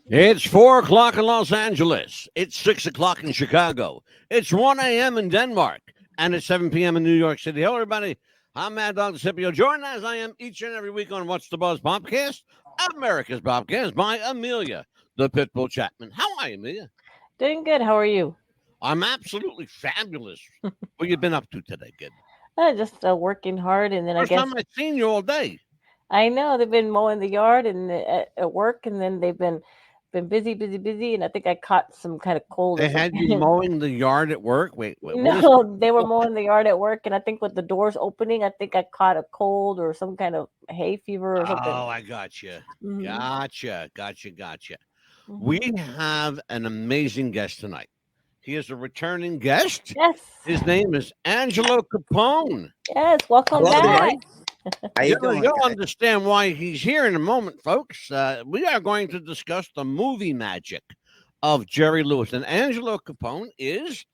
It's 4 o'clock in Los Angeles. It's 6 o'clock in Chicago. It's 1 a.m. in Denmark. And it's 7 p.m. in New York City. Hello, everybody. I'm Mad Dog Scipio, joined as I am each and every week on What's the Buzz Podcast, America's Podcast by Amelia, the Pitbull Chapman. How are you, Amelia? Doing good. How are you? I'm absolutely fabulous. What you been up to today, kid? Just working hard, and then I First guess time I've seen you all day. I know they've been mowing the yard and at work, and then they've been busy, and I think I caught some kind of cold or They had you something. mowing the yard at work? Wait, what was No, they were mowing the yard at work, and I think with the doors opening, I think I caught a cold or some kind of hay fever or something. Oh, I got you. Hmm. Gotcha. We Hmm. have an amazing guest tonight. He is a returning guest. Yes, His name is Angelo Capone. yes. Welcome Hello, back. how you doing, You'll guys? understand why he's here in a moment, folks. We are going to discuss the movie magic of Jerry Lewis. And Angelo Capone is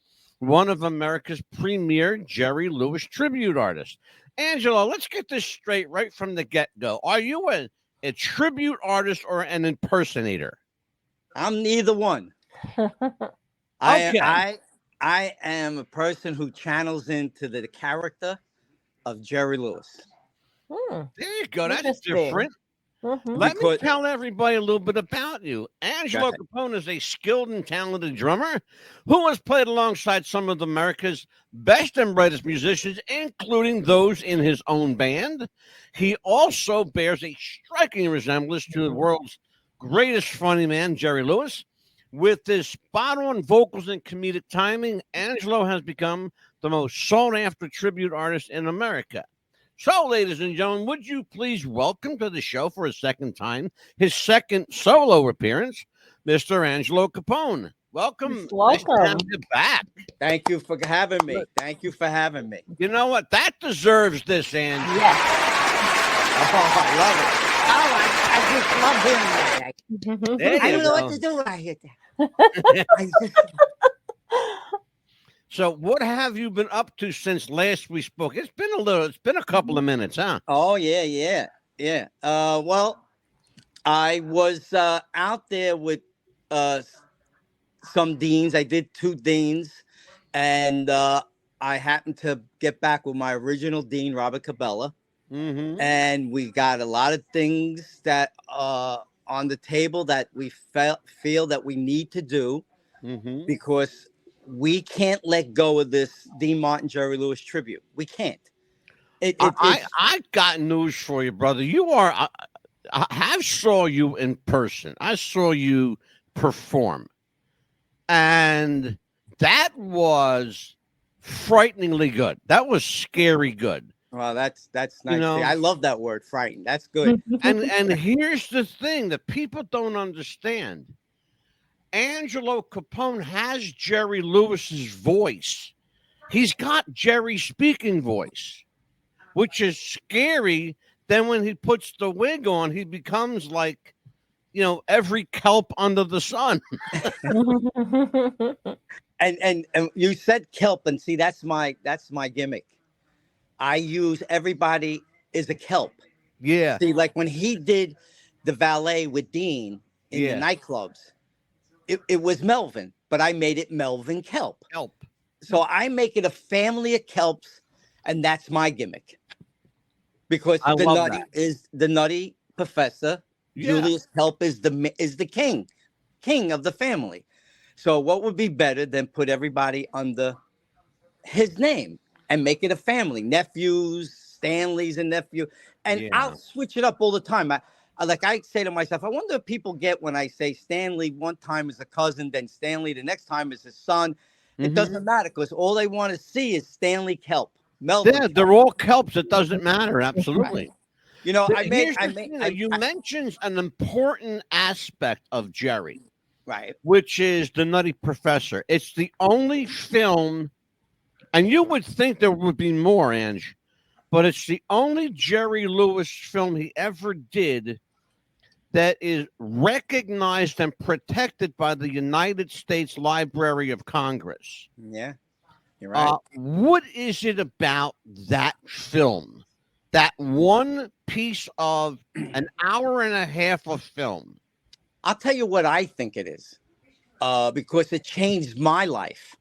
one of America's premier Jerry Lewis tribute artists. Angelo, let's get this straight right from the get-go. Are you a tribute artist or an impersonator? I'm neither one. Okay. I am a person who channels into the character of Jerry Lewis. There you go. That's Interesting. different. Hmm. Let me Because- tell everybody a little bit about you. Angelo ahead. Capone is a skilled and talented drummer who has played alongside some of America's best and brightest musicians, including those in his own band. He also bears a striking resemblance to the world's greatest funny man, Jerry Lewis. With his spot-on vocals and comedic timing, Angelo has become the most sought-after tribute artist in America. So, ladies and gentlemen, would you please welcome to the show for a second time his second solo appearance, Mr. Angelo Capone. Welcome. Nice to have Welcome. you back. Thank you for having me. Thank you for having me. You know what? That deserves this, Ange. Yes. Oh, I love it. Oh, I just love him. There I you don't know go. what to do when I hear that. I just, So, what have you been up to since last we spoke? It's been a couple of minutes, huh? Oh, yeah. Well, I was out there with some deans. I did 2 deans, and I happened to get back with my original dean, Robert Cabela. Mm-hmm. And we got a lot of things that on the table that we feel that we need to do Mm-hmm. because we can't let go of this Dean Martin Jerry Lewis tribute. We can't. I got news for you, brother. You are. I have saw you in person. I saw you perform, and that was frighteningly good. That was scary good. Well, that's nice. You know- I love that word, frightened. That's good. And here's the thing that people don't understand. Angelo Capone has Jerry Lewis's voice. He's got Jerry's speaking voice, which is scary. Then when he puts the wig on, he becomes like, every kelp under the sun. And you said kelp, and see, that's my gimmick. I use everybody is a kelp. Yeah. See, like when he did the valet with Dean in Yeah. the nightclubs, it was Melvin, but I made it Melvin Kelp. Kelp. So I make it a family of kelps, and that's my gimmick. Because I the love nutty that. is the nutty professor. Yeah. Julius Kelp is the king of the family. So what would be better than put everybody under his name and make it a family? Nephews, Stanley's a nephew, and Yeah. I'll switch it up all the time. I say to myself, I wonder if people get when I say Stanley one time is a cousin, then Stanley the next time is his son. It Mhm. doesn't matter because all they want to see is Stanley Kelp. Melvin. Yeah, Kelp. they're all kelps. It doesn't matter. Absolutely. You know, Here's the thing, you mentioned an important aspect of Jerry, right. which is the Nutty Professor. It's the only film, and you would think there would be more, Ange, but it's the only Jerry Lewis film he ever did that is recognized and protected by the United States Library of Congress. Yeah, you're right. What is it about that film, that one piece of an hour and a half of film, I'll tell you what I think it is, because it changed my life.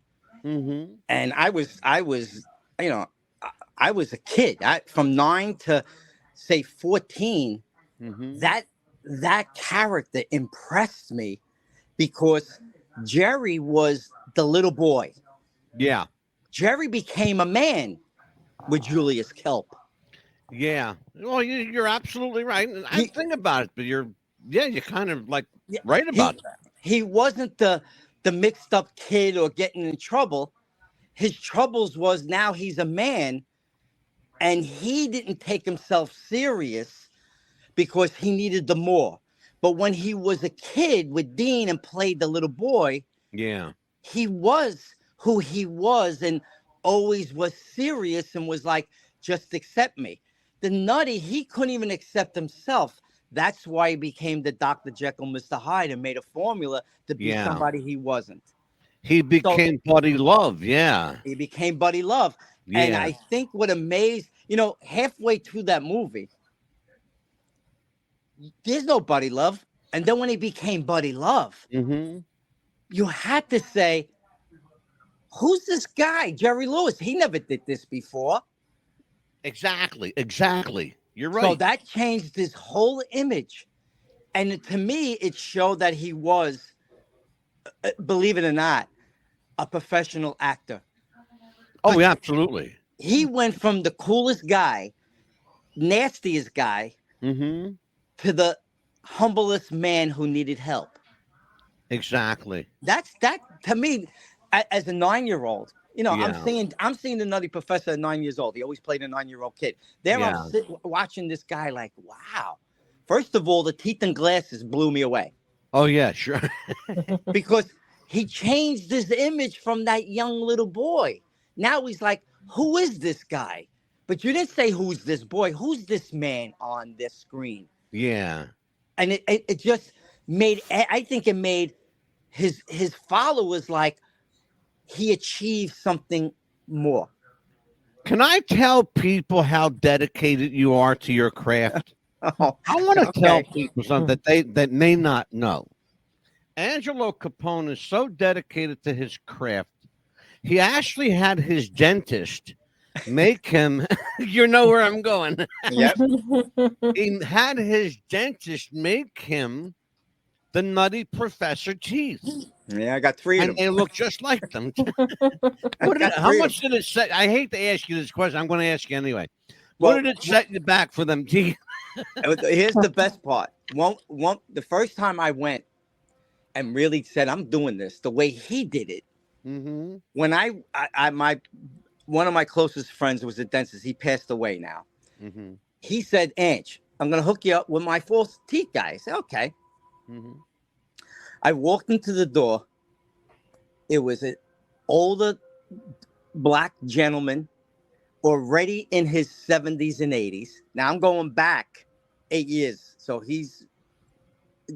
Mm-hmm. And I was, you know, I was a kid. From 9 to say 14. Mm-hmm. That character impressed me because Jerry was the little boy. Yeah. Jerry became a man with Julius Kelp. Yeah. Well, you're absolutely right. And I He, think about it, but you're kind of like yeah, right about he, that. he wasn't the mixed up kid or getting in trouble. His troubles was now he's a man, and he didn't take himself serious because he needed the more. But when he was a kid with Dean and played the little boy, Yeah. he was who he was and always was serious and was like, just accept me. The nutty, he couldn't even accept himself. That's why he became the Dr. Jekyll, Mr. Hyde, and made a formula to be Yeah. somebody he wasn't. He So became Buddy Love. Yeah. he became Buddy Love. And Yeah. I think what amazed, halfway through that movie, there's no Buddy Love. And then when he became Buddy Love, Mm-hmm. you had to say, who's this guy, Jerry Lewis? He never did this before. Exactly. Exactly. You're So right. that changed his whole image. And to me, it showed that he was, believe it or not, a professional actor. Oh, yeah, absolutely. He went from the coolest guy, nastiest guy, Mm-hmm. to the humblest man who needed help. Exactly. That to me, as a 9-year-old, I'm Yeah. seeing the Nutty Professor at 9 years old. He always played a 9-year-old kid. There Yeah. I'm watching this guy like, wow. First of all, the teeth and glasses blew me away Oh, yeah, sure. because he changed his image from that young little boy. Now he's like, who is this guy? But you didn't say who's this boy, who's this man on this screen? Yeah. And it just made, I think it made his followers like he achieved something more. Can I tell people how dedicated you are to your craft? Oh, I want to tell okay. people something that may not know. Angelo Capone is so dedicated to his craft. He actually had his dentist make him. You know where I'm going. Yep. He had his dentist make him the Nutty Professor teeth, Yeah, I got 3 of and them. they look just like them. I got How 3 of much did it set? I hate to ask you this question. I'm going to ask you anyway. Well, What did it set you back for them teeth? Here's the best part. The first time I went and really said, I'm doing this the way he did it. Mm-hmm. When one of my closest friends was a dentist. He passed away now. Mm-hmm. He said, Ange, I'm going to hook you up with my false teeth guy. I said, okay. Mm-hmm. I walked into the door. It was an older black gentleman, already in his 70s and 80s. Now I'm going back 8 years. So he's,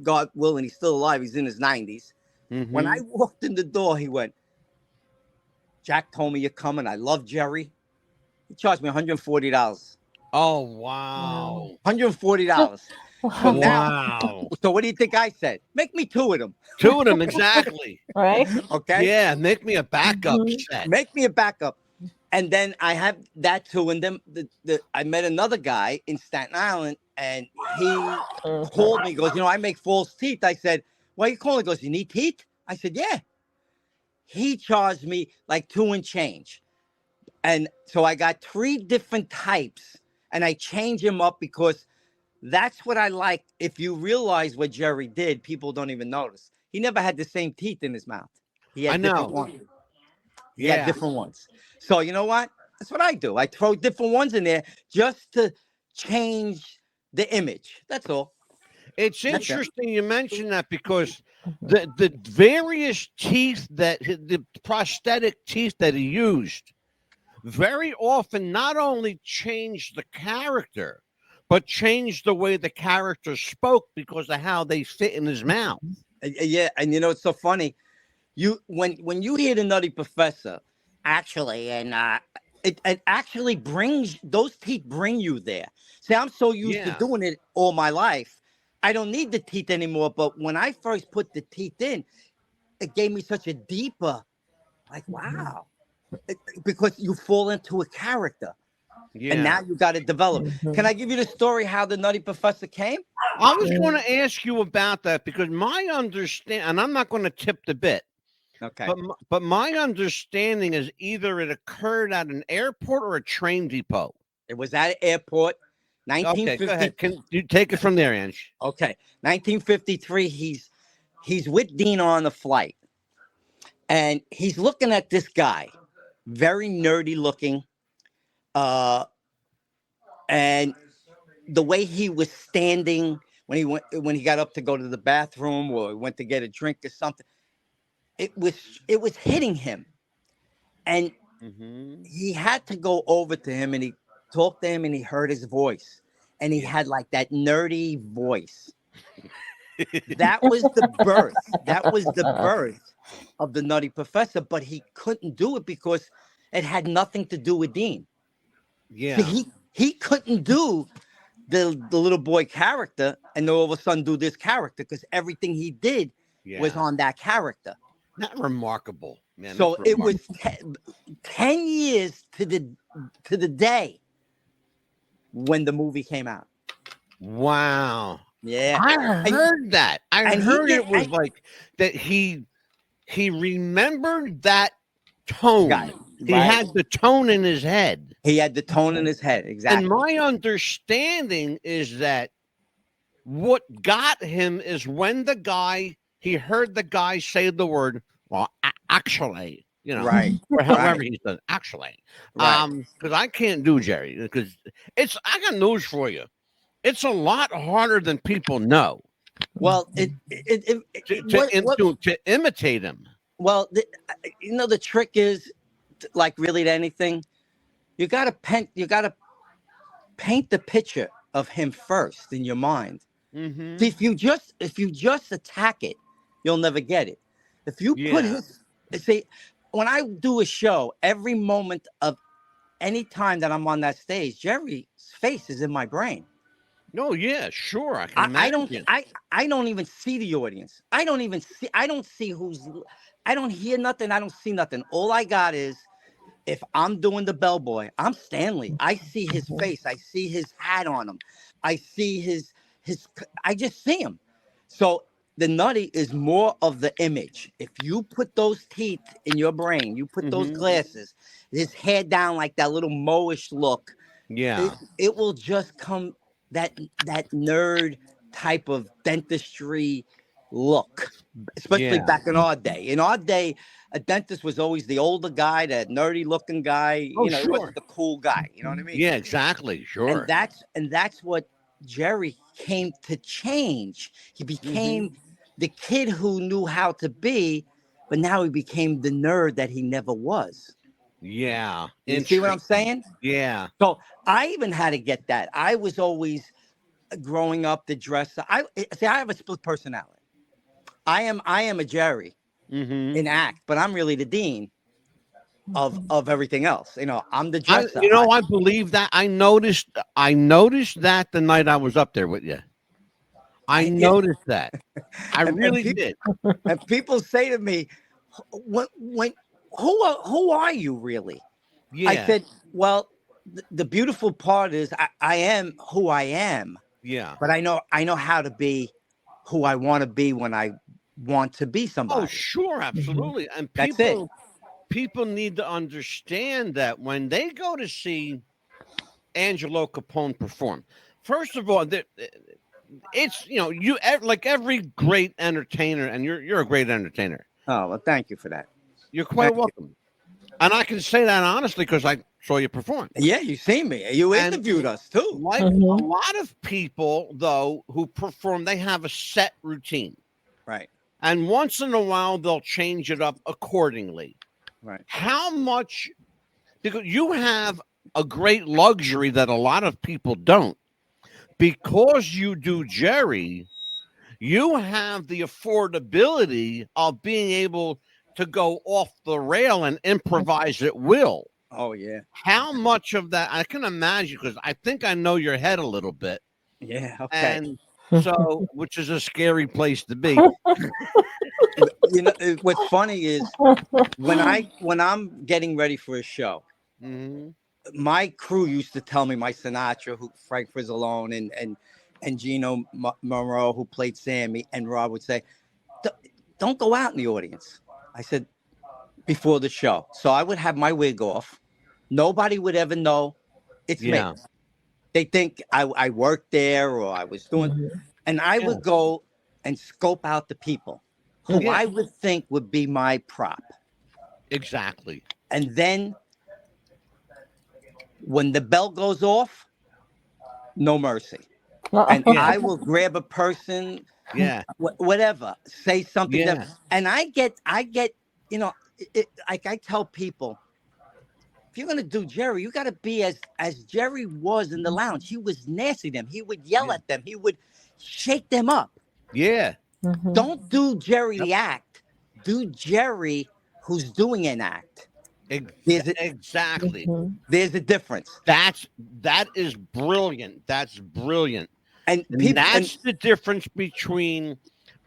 God willing, he's still alive. He's in his 90s. Mm-hmm. When I walked in the door, he went, Jack told me you're coming. I love Jerry. He charged me $140. Oh, wow. $140. So now, Wow. so what do you think I said? Make me 2 of them. 2 of them, exactly. Right? Okay. Yeah, make me a backup set. Make me a backup. And then I have that too. And then I met another guy in Staten Island, and he called me. He goes, I make false teeth. I said, why are you calling? He goes, you need teeth? I said, yeah. He charged me like 2 and change. And so I got 3 different types, and I change them up because that's what I like. If you realize what Jerry did, people don't even notice. He never had the same teeth in his mouth. He had different ones. He had different ones. So you know what? That's what I do. I throw different ones in there just to change the image. That's all. It's interesting you mentioned that because the various teeth the prosthetic teeth that he used very often not only changed the character, but changed the way the character spoke because of how they fit in his mouth. Yeah, and it's so funny. When you hear the Nutty Professor, actually, and it actually brings those teeth bring you there. See, I'm so used to doing it all my life I don't need the teeth anymore. But when I first put the teeth in, it gave me such a deeper, like, wow. Because you fall into a character. Yeah. And now you got to develop. Can I give you the story how the Nutty Professor came? I was going to ask you about that because my understand, and I'm not going to tip the bit, Okay. but my understanding is either it occurred at an airport or a train depot. It was at an airport, Okay, 1950. go ahead. Can you take it from there, Ange? Okay, 1953. He's with Dean on the flight, and he's looking at this guy, very nerdy looking, and the way he was standing when he got up to go to the bathroom or went to get a drink or something, it was hitting him, and he had to go over to him and he talked to him and he heard his voice, and he had like that nerdy voice. That was the birth. That was the birth of the Nutty Professor, but he couldn't do it because it had nothing to do with Dean. Yeah. See, he couldn't do the little boy character and then all of a sudden do this character because everything he did was on that character. Not remarkable, man. So it was 10 years to the day when the movie came out. Wow. Yeah. I heard that. I heard did- it was like that he remembered that tone. Right. He had the tone in his head. He had the tone in his head. Exactly. And my understanding is that what got him is when he heard the guy say the word, well, actually, you know, Right. or however he said, actually. Right. Because I can't do Jerry, because I got news for you. It's a lot harder than people know Well, to imitate him. Well, the trick is, like, really to anything, you gotta paint the picture of him first in your mind. Mm-hmm. See, if you just attack it, you'll never get it. If you put when I do a show, every moment of any time that I'm on that stage, Jerry's face is in my brain. No, yeah, sure. I can imagine. I don't even see the audience. I don't see I don't hear nothing. I don't see nothing. All I got is, if I'm doing the bellboy, I'm Stanley. I see his face. I see his hat on him. I see I just see him. So the Nutty is more of the image. If you put those teeth in your brain, you put those glasses, his hair down like that little moish look. Yeah. It will just come that nerd type of dentistry look, especially back in our day. In our day, a dentist was always the older guy, that nerdy looking guy. Oh, He wasn't the cool guy. You know what I mean? Yeah, exactly. Sure. And that's what Jerry came to change. He became the kid who knew how to be, but now he became the nerd that he never was. Yeah. You see what I'm saying? Yeah. So I even had to get that. I was always growing up the dresser. I have a split personality. I am a Jerry in act, but I'm really the Dean of everything else. You know, I'm the dresser. I believe that. I noticed that the night I was up there with you. I noticed that. I really did. And people say to me, who are you really? Yeah. I said, well, the beautiful part is I am who I am. Yeah. But I know how to be who I want to be when I want to be somebody. Oh, sure, absolutely. And That's it. People need to understand that when they go to see Angelo Capone perform, first of all, it's, you like every great entertainer, and you're a great entertainer. Oh, well, thank you for that. You're quite welcome. And I can say that honestly because I saw you perform. Yeah, you seen me. You interviewed us too. Like a lot of people, though, who perform, they have a set routine. Right. And once in a while, they'll change it up accordingly. Right. How much, because you have a great luxury that a lot of people don't. Because you do Jerry, you have the affordability of being able to go off the rail and improvise at will. Oh, yeah. How much of that, I can imagine, because I think I know your head a little bit. Yeah, okay. And So, which is a scary place to be. You know, what's funny is when I'm getting ready for a show, Mhm. my crew used to tell me, my Sinatra, who Frank Frizzalone and Gino Monroe, who played Sammy, and Rob would say, don't go out in the audience. I said, before the show. So I would have my wig off. Nobody would ever know it's me. Yeah. They think I worked there or I was doing, and I Yeah. would go and scope out the people who Yeah. I would think would be my prop. Exactly. And then when the bell goes off, no mercy. And Yeah. I will grab a person, Yeah. whatever, say something. Yeah. And I get, you know, like I tell people, if you're gonna do Jerry, you got to be as Jerry was in the lounge. He was nasty to them. He would yell at them. He would shake them up. Yeah. Don't do Jerry the act. Do Jerry who's doing an act. Exactly. There's a difference. That is brilliant. That's brilliant. And that's the difference between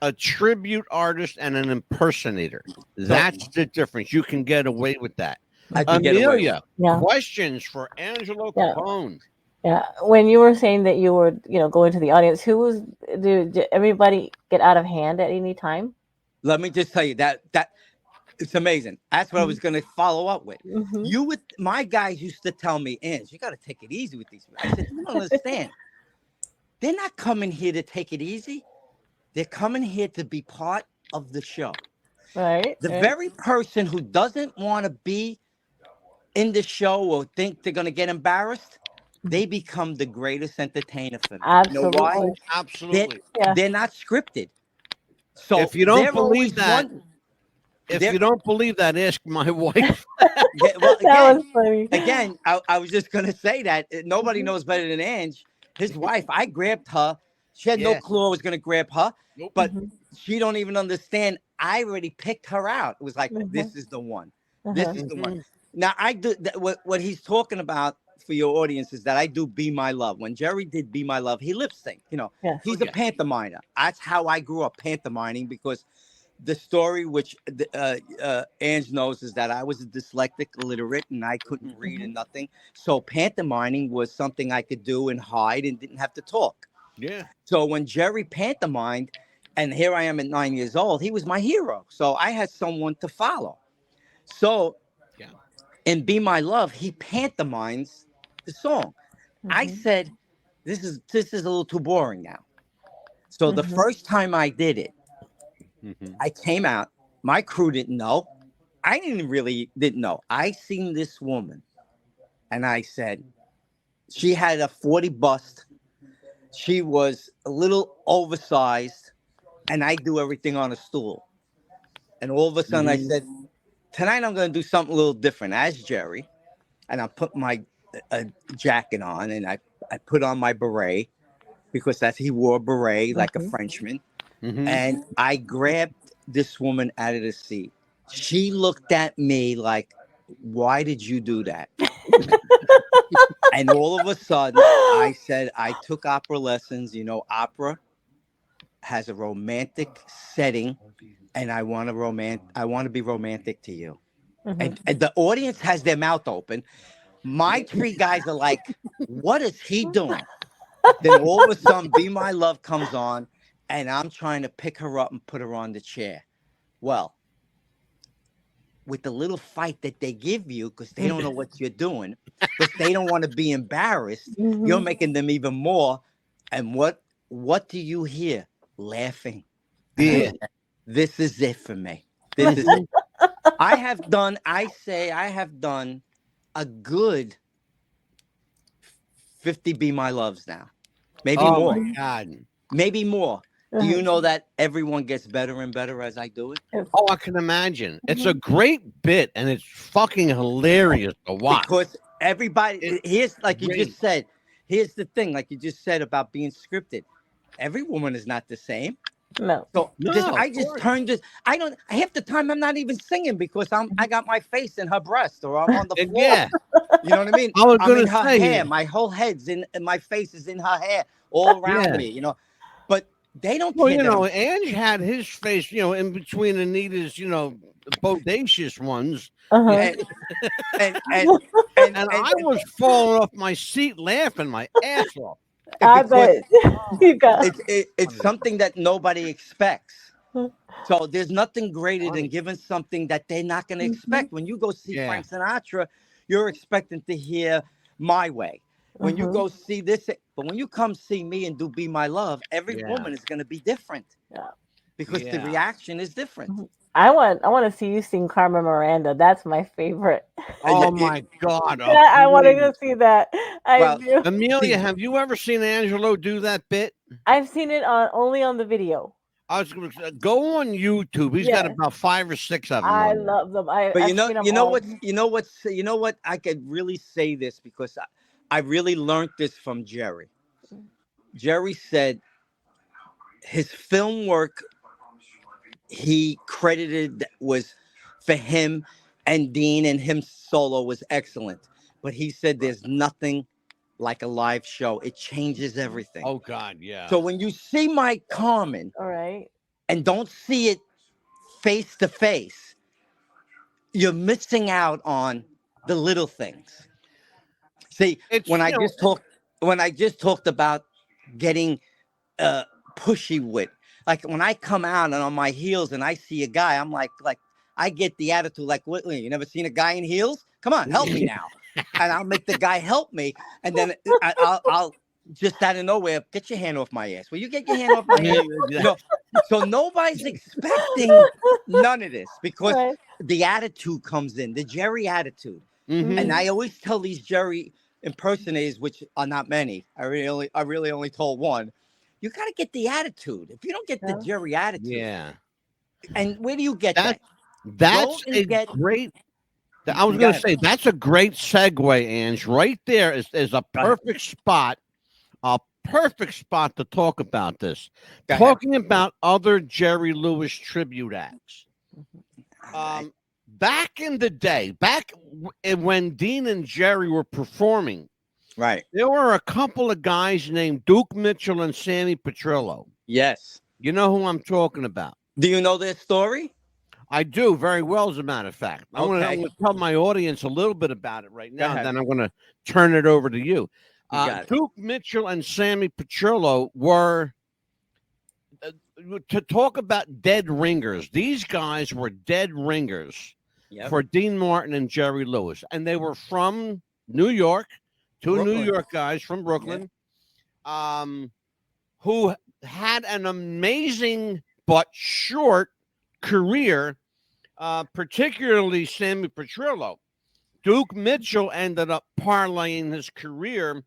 a tribute artist and an impersonator. That's the difference. You can get away with that. Amelia, questions for Angelo Capone. Yeah, when you were saying that you were, going to the audience, did everybody get out of hand at any time? Let me just tell you that it's amazing. That's what I was going to follow up with. My guys used to tell me, Ange, you got to take it easy with these. I said, you don't understand. They're not coming here to take it easy. They're coming here to be part of the show. Right. The very person who doesn't want to be in the show or think they're going to get embarrassed, they become the greatest entertainer for me. Absolutely. You know why? Absolutely. They're not scripted. So if you don't believe that, ask my wife. That was funny. Again, I was just going to say that nobody knows better than Ange. His wife, I grabbed her. She had no clue I was going to grab her, but she don't even understand. I already picked her out. It was like, this is the one. This is the one. Now, I do what he's talking about for your audience is that I do Be My Love. When Jerry did Be My Love, he lip synced. He's a pantominer. That's how I grew up pantomiming, because the story which Ange knows is that I was a dyslexic, illiterate, and I couldn't read and nothing. So pantomiming was something I could do and hide and didn't have to talk. Yeah. So when Jerry pantomimed, and here I am at 9 years old, he was my hero. So I had someone to follow. So in Be My Love, he pantomimes the song. I said, this is a little too boring now. So the first time I did it, I came out. My crew didn't know. I didn't know. I seen this woman, and I said, she had a 40 bust. She was a little oversized, and I do everything on a stool. And all of a sudden, I said, tonight I'm going to do something a little different as Jerry. And I put my jacket on, and I put on my beret, because he wore a beret like a Frenchman. And I grabbed this woman out of the seat. She looked at me like, why did you do that? And all of a sudden, I said, I took opera lessons. Opera has a romantic setting, and I want to be romantic to you. And the audience has their mouth open. My three guys are like, what is he doing? Then all of a sudden, Be My Love comes on, and I'm trying to pick her up and put her on the chair. Well, with the little fight that they give you, because they don't know what you're doing, because they don't want to be embarrassed, you're making them even more. And what do you hear? Laughing. Yeah. This is it for me. This is it. I have done a good 50 Be My Loves now. Maybe more. My God. Maybe more. Do you know that everyone gets better and better as I do it? Oh, I can imagine. It's a great bit, and it's fucking hilarious to watch. Because everybody, here's like you just said, here's the thing, like you just said about being scripted. Every woman is not the same. No. So I just turned this. Half the time I'm not even singing, because I got my face in her breast, or I'm on the floor. Yeah. You know what I mean? I'm in her hair. My whole head's in, and my face is in her hair all around me, But They don't Well, care. you that know, I'm- Ange had his face, in between Anita's, bodacious ones. Uh-huh. and and And I was falling off my seat laughing my ass off. I because bet you got. it's something that nobody expects. Mhm. So there's nothing greater than Funny. giving something that they're not going to expect. When you go see Yeah. Frank Sinatra, you're expecting to hear My Way. When you Mhm. go see this, but when you come see me and do Be My Love, every Yeah. woman is going to be different Yeah. because the Yeah. reaction is different. Mhm. I want to see you sing Carmen Miranda. That's my favorite. Oh my God. I want to Please. go see that. I Well, do. Amelia, see, have you ever seen Angelo do that bit? I've seen it on only on the video. I was going to go on YouTube. He's got Yes, about 5 or 6 of them I on there. love them. but I've seen them all. you know what? I could really say this because I really learned this from Jerry. Jerry said his film work he credited was for him and Dean and him solo was excellent. But he said there's nothing like a live show. It changes everything. Oh God, yeah. So when you see my Carmen All right. and don't see it face to face, you're missing out on the little things. See, It's when I just talked about getting pushy with, like when I come out and on my heels and I see a guy, I'm like I get the attitude like, what, you never seen a guy in heels? Come on, help me now. And I'll make the guy help me, and then I'll just out of nowhere, get your hand off my ass. Will you get your hand off my ass? No. So nobody's expecting none of this because Right. the attitude comes in, the Jerry attitude. Mhm. And I always tell these Jerry impersonators, which are not many. I really only told one. You got to get the attitude. If you don't get the Yeah. Jerry attitude, Yeah. and where do you get that? That's and a get- great. I was Go going to ahead. say that's a great segue, Ange. Right there is a Go ahead. perfect spot to talk about this. Go ahead. Talking about other Jerry Lewis tribute acts. Back in the day, when Dean and Jerry were performing, Right. there were a couple of guys named Duke Mitchell and Sammy Petrillo. Yes. You know who I'm talking about? Do you know their story? I do very well, as a matter of fact. I'm Okay. going to tell my audience a little bit about it right now, ahead. and then I'm going to turn it over to you. got it. Duke Mitchell and Sammy Petrillo were, to talk about dead ringers, these guys were dead ringers Yep. for Dean Martin and Jerry Lewis, and they were from New York, two New Brooklyn. York guys from Brooklyn, who had an amazing but short career, particularly Sammy Petrillo. Duke Mitchell ended up parlaying his career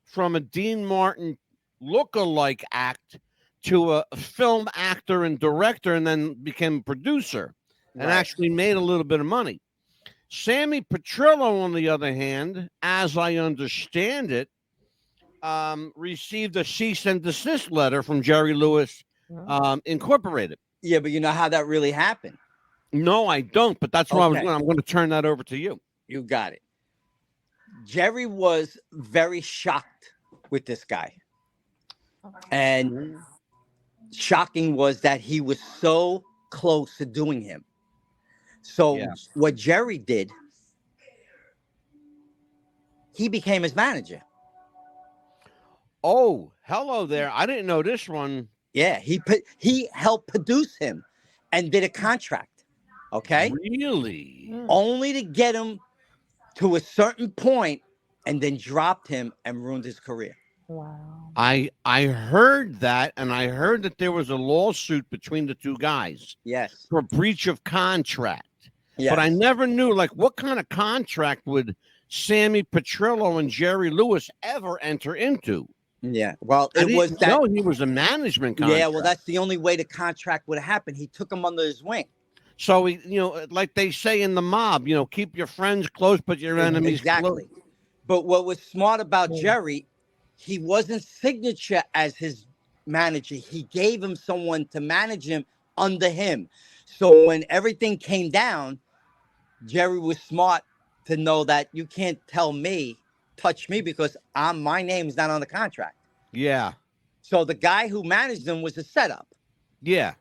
from a Dean Martin look-alike act to a film actor and director, and then became a producer and Right. actually made a little bit of money. Sammy Petrillo, on the other hand, as I understand it, received a cease and desist letter from Jerry Lewis Incorporated. Yeah, but you know how that really happened. No, I don't, but that's what Okay. I'm going to turn that over to you. You got it. Jerry was very shocked with this guy. And shocking was that he was so close to doing him. So Yeah. what Jerry did, he became his manager. Oh, hello there. I didn't know this one. Yeah, he helped produce him and did a contract. Okay? Really? Only to get him to a certain point and then dropped him and ruined his career. Wow. I heard that, and I heard that there was a lawsuit between the two guys Yes. for breach of contract. Yes. But I never knew, like, what kind of contract would Sammy Petrillo and Jerry Lewis ever enter into? Yeah. Well, I it was didn't that. know he was a management contract. Yeah, well, that's the only way the contract would have happened. He took him under his wing. So, he, like they say in the mob, keep your friends close, but your enemies Exactly. close. But what was smart about Jerry, he wasn't signature as his manager. He gave him someone to manage him under him. So when everything came down, Jerry was smart to know that you can't touch me because my name is not on the contract. Yeah. So the guy who managed them was a setup. Yeah.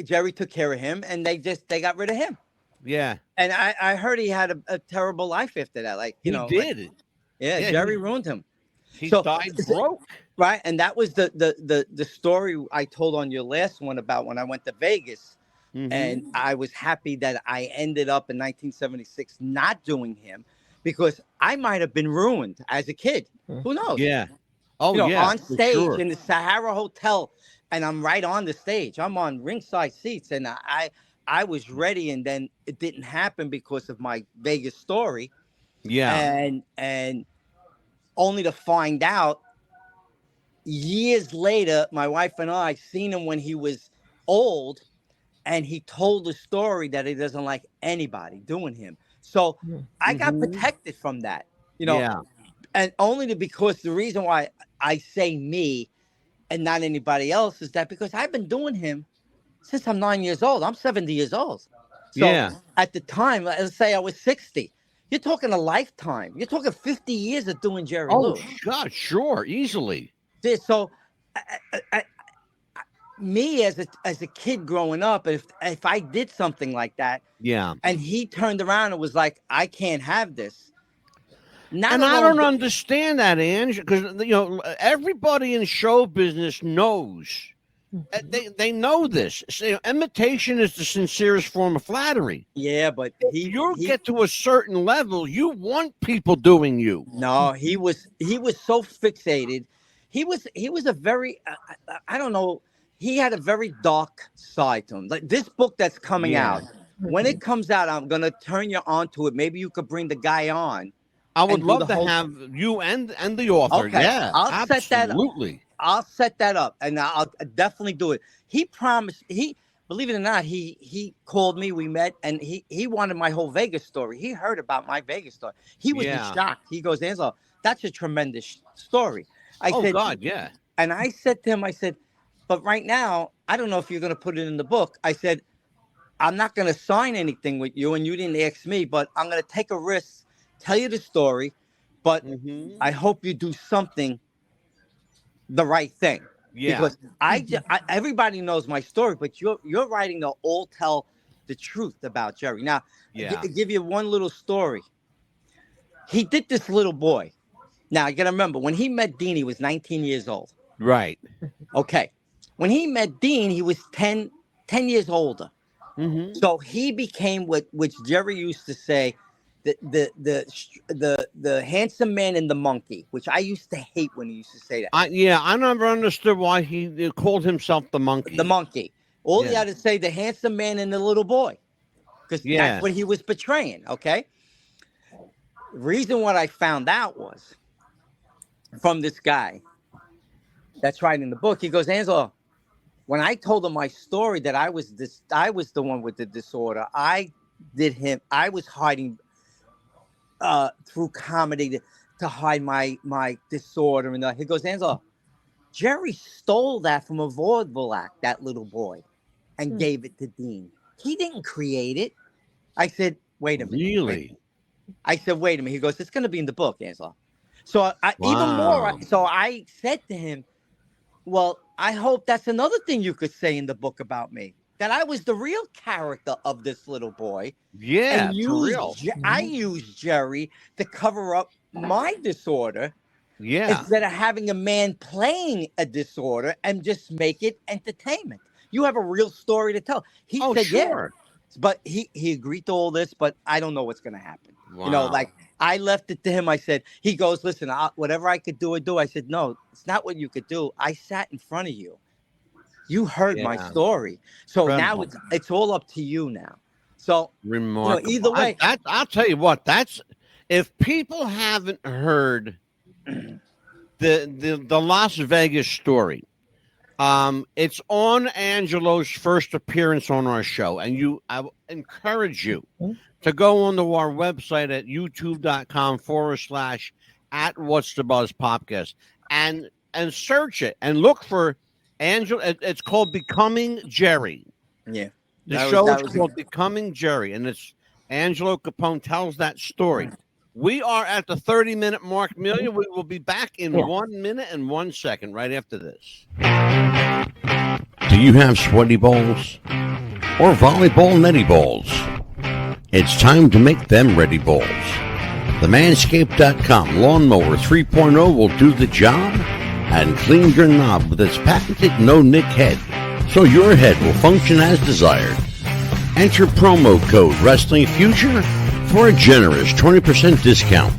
Jerry took care of him, and they got rid of him. Yeah. And I heard he had a terrible life after that. Like, He did. Like, yeah, Jerry ruined him. He So died broke. right, and that was the story I told on your last one about when I went to Vegas, and I was happy that I ended up in 1976 not doing him, because I might have been ruined as a kid. Who knows? Yeah. Oh, On stage sure. in the Sahara Hotel, and I'm right on the stage. I'm on ringside seats, and I was ready, and then it didn't happen because of my Vegas story. Yeah. And only to find out years later, my wife and I seen him when he was old, and he told a story that he doesn't like anybody doing him. So I got protected from that, Yeah. and only because the reason why I say me and not anybody else is that because I've been doing him since I'm 9 years old. I'm 70 years old. So at the time, let's say I was 60. You're talking a lifetime. You're talking 50 years of doing Jerry Lewis. God, sure, easily. So, me as a kid growing up, if I did something like that, and he turned around and was like, "I can't have this," I don't understand that, Ange, because everybody in show business knows. They know this. So, imitation is the sincerest form of flattery. Yeah, but you get to a certain level, you want people doing you. No, he was so fixated. He was a very I don't know. He had a very dark side to him. Like this book that's coming out. When it comes out, I'm gonna turn you on to it. Maybe you could bring the guy on. I would love to have you and the author. Okay. Yeah, I'll set that up. Absolutely. I'll set that up, and I'll definitely do it. He promised. Believe it or not, he called me. We met, and he wanted my whole Vegas story. He heard about my Vegas story. He was in shock. He goes, "Angelo, that's a tremendous story." I said, God, yeah. And I said to him, I said, "But right now, I don't know if you're going to put it in the book." I said, "I'm not going to sign anything with you, and you didn't ask me, but I'm going to take a risk, tell you the story, but I hope you do something." The right thing, because everybody knows my story, but you're writing to all tell the truth about Jerry. Now, give you one little story. He did this little boy. Now you gotta remember when he met Dean, he was 19 years old. Right. Okay. When he met Dean, he was 10 years older. So he became which Jerry used to say. The handsome man and the monkey, which I used to hate when he used to say that. I never understood why he called himself the monkey. The monkey. All he had to say, the handsome man and the little boy, because that's what he was portraying. Okay. The reason what I found out was from this guy that's writing the book. He goes, "Angelo, when I told him my story that I was the one with the disorder. I was hiding." Through comedy to hide my disorder, and he goes, "Angelo, Jerry stole that from a vaudeville act, that little boy, and gave it to Dean. He didn't create it." I said, "Wait a minute." Really? I said, "Wait a minute." He goes, "It's going to be in the book, Angelo." So even more. So I said to him, "Well, I hope that's another thing you could say in the book about me. That I was the real character of this little boy." Yeah, and for real. I used Jerry to cover up my disorder. Yeah. Instead of having a man playing a disorder and just make it entertainment. You have a real story to tell. He said, sure. Yeah. But he agreed to all this, but I don't know what's going to happen. Wow. Like I left it to him. I said, he goes, "Listen, whatever I could do, I do." I said, "No, it's not what you could do. I sat in front of you. You heard my story. So now it's all up to you now." So remarkable. Either way, I'll tell you what. That's if people haven't heard the Las Vegas story. It's on Angelo's first appearance on our show, and I encourage you to go onto our website at youtube.com/@what's-the-buzz-podcast and search it and look for Angelo. It's called Becoming Jerry. Yeah. The show is called Becoming Jerry, and it's Angelo Capone tells that story. We are at the 30-minute mark, Amelia. We will be back in Yeah. 1 minute and 1 second right after this. Do you have sweaty balls or volleyball netty balls? It's time to make them ready balls. The Manscaped.com Lawnmower 3.0 will do the job and clean your knob with its patented no-nick head, so your head will function as desired. Enter promo code Wrestling Future for a generous 20% discount.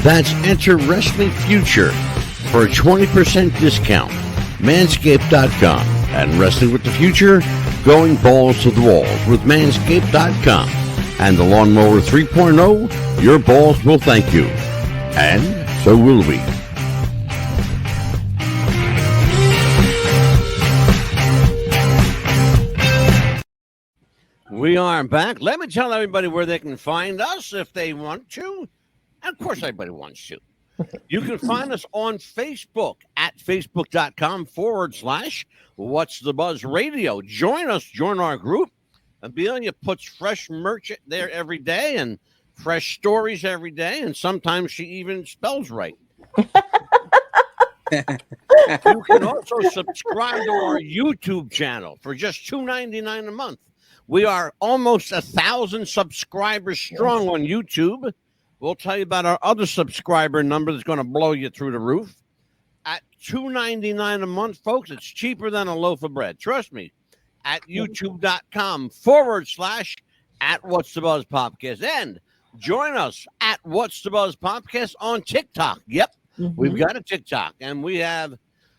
That's enter Wrestling Future for a 20% discount. Manscaped.com and Wrestling with the Future, going balls to the walls with Manscaped.com and the Lawnmower 3.0. Your balls will thank you, and so will we. We are back. Let me tell everybody where they can find us if they want to. And of course, everybody wants to. You can find us on Facebook at facebook.com/What's the Buzz Radio. Join us, join our group. Amelia puts fresh merch there every day and fresh stories every day. And sometimes she even spells right. You can also subscribe to our YouTube channel for just $2.99 a month. We are almost 1,000 subscribers strong on YouTube. We'll tell you about our other subscriber number that's going to blow you through the roof. At $2.99 a month, folks, it's cheaper than a loaf of bread. Trust me. At youtube.com/What's the Buzz Podcast. And join us at What's the Buzz Podcast on TikTok. Yep, we've got a TikTok. And we have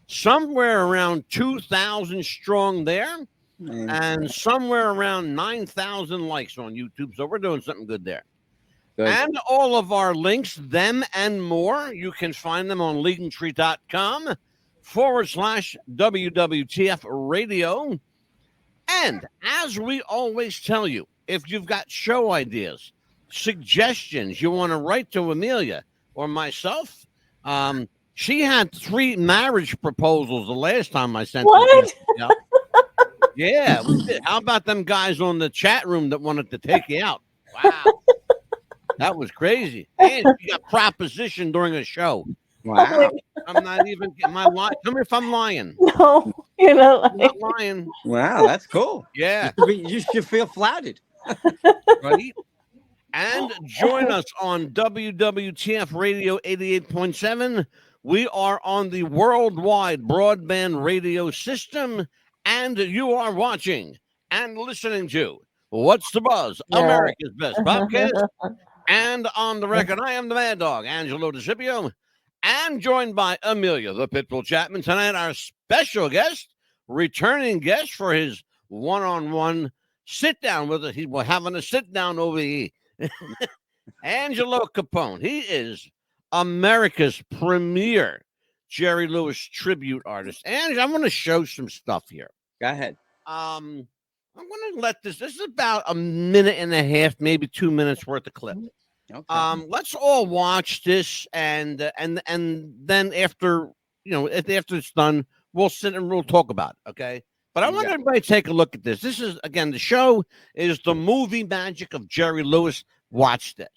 somewhere around 2,000 strong there. And somewhere around 9,000 likes on YouTube. So we're doing something good there. Good. And all of our links, them and more, you can find them on linktree.com/WWTF radio. And as we always tell you, if you've got show ideas, suggestions, you want to write to Amelia or myself, she had 3 marriage proposals the last time I sent What? them. Yeah, we did. How about them guys on the chat room that wanted to take you out? Wow. That was crazy. And you got propositioned during a show. Wow. I'm not even getting my lie. Tell me if I'm lying. No, you're not I'm lying. not lying. Wow, that's cool. Yeah. You should feel flattered. Right? And join us on WWTF Radio 88.7. We are on the worldwide broadband radio system, and you are watching and listening to What's the Buzz, Yeah. America's Best Podcast. And on the record, I am the Mad Dog, Angelo Capone, and joined by Amelia, the Pitbull Chapman. Tonight, our special guest, returning guest for his one-on-one sit-down with us. We're having a sit-down over here. Angelo Capone. He is America's premier Jerry Lewis tribute artist. And I want to show some stuff here. Go ahead. I'm going to let this is about a minute and a half, maybe 2 minutes worth of clip. Okay. Let's all watch this, and then after it's done, we'll sit and we'll talk about it, okay? But I want everybody to take a look at this. This is, again, the show is the movie magic of Jerry Lewis. Watch this.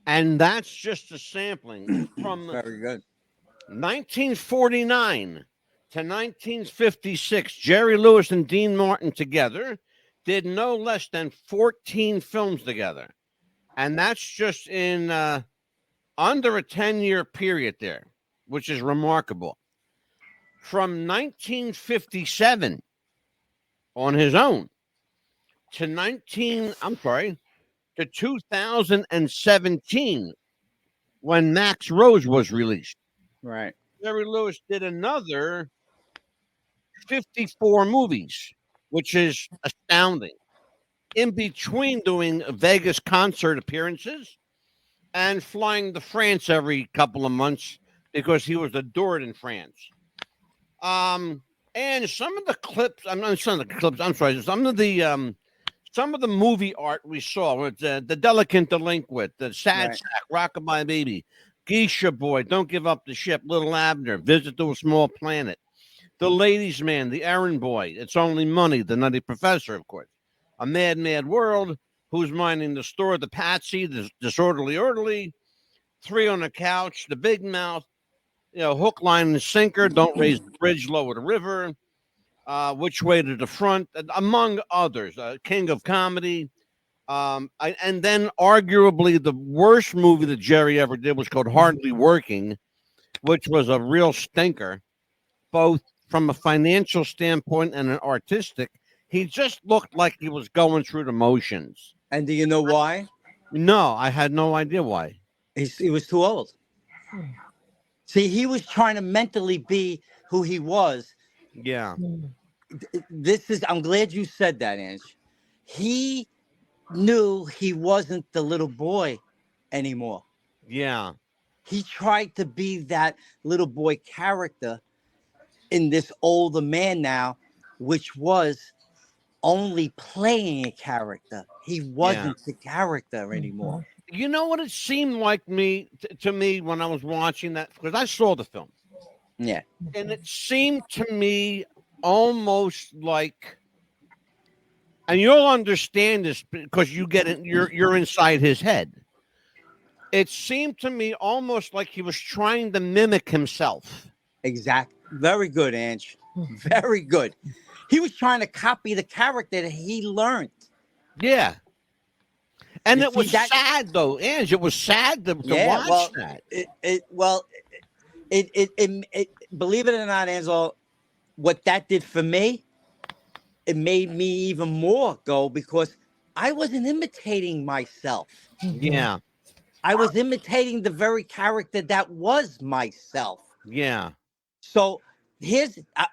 And that's just a sampling from Very good. 1949 to 1956. Jerry Lewis and Dean Martin together did no less than 14 films together. And that's just in under a 10-year period there, which is remarkable. From 1957 on his own to 2017 when Max Rose was released. Right. Jerry Lewis did another 54 movies, which is astounding. In between doing Vegas concert appearances and flying to France every couple of months because he was adored in France. And some of the clips, I'm sorry, some of the movie art we saw with the Delicate Delinquent, the Sad Right. Sack, Rockabye Baby, Geisha Boy, Don't Give Up the Ship, Little Abner, Visit to a Small Planet, The Ladies' Man, The Errand Boy, It's Only Money, The Nutty Professor, of course, A Mad, Mad World, Who's Minding the Store, The Patsy, The Disorderly Orderly, Three on the Couch, The Big Mouth, Hook, Line, and Sinker, Don't Raise the Bridge, Lower the River, Which Way to the Front, among others, King of Comedy. And then arguably the worst movie that Jerry ever did was called Hardly Working, which was a real stinker, both from a financial standpoint and an artistic. He just looked like he was going through the motions. And do you know why? No, I had no idea why. He was too old. See, he was trying to mentally be who he was. Yeah. I'm glad you said that, Ange. He knew he wasn't the little boy anymore. Yeah. He tried to be that little boy character in this older man now, which was only playing a character. He wasn't the character anymore. You know what it seemed like to me when I was watching that, because I saw the film. Yeah. And it seemed to me almost like, and you'll understand this because you get it, you're inside his head. It seemed to me almost like he was trying to mimic himself. Exactly. Very good, Ange. Very good. He was trying to copy the character that he learned. Yeah. And You it was see, that- sad, though, Ange. It was sad to watch that. It believe it or not, Angelo, what that did for me, it made me even more go because I wasn't imitating myself. Yeah. I was imitating the very character that was myself. Yeah. So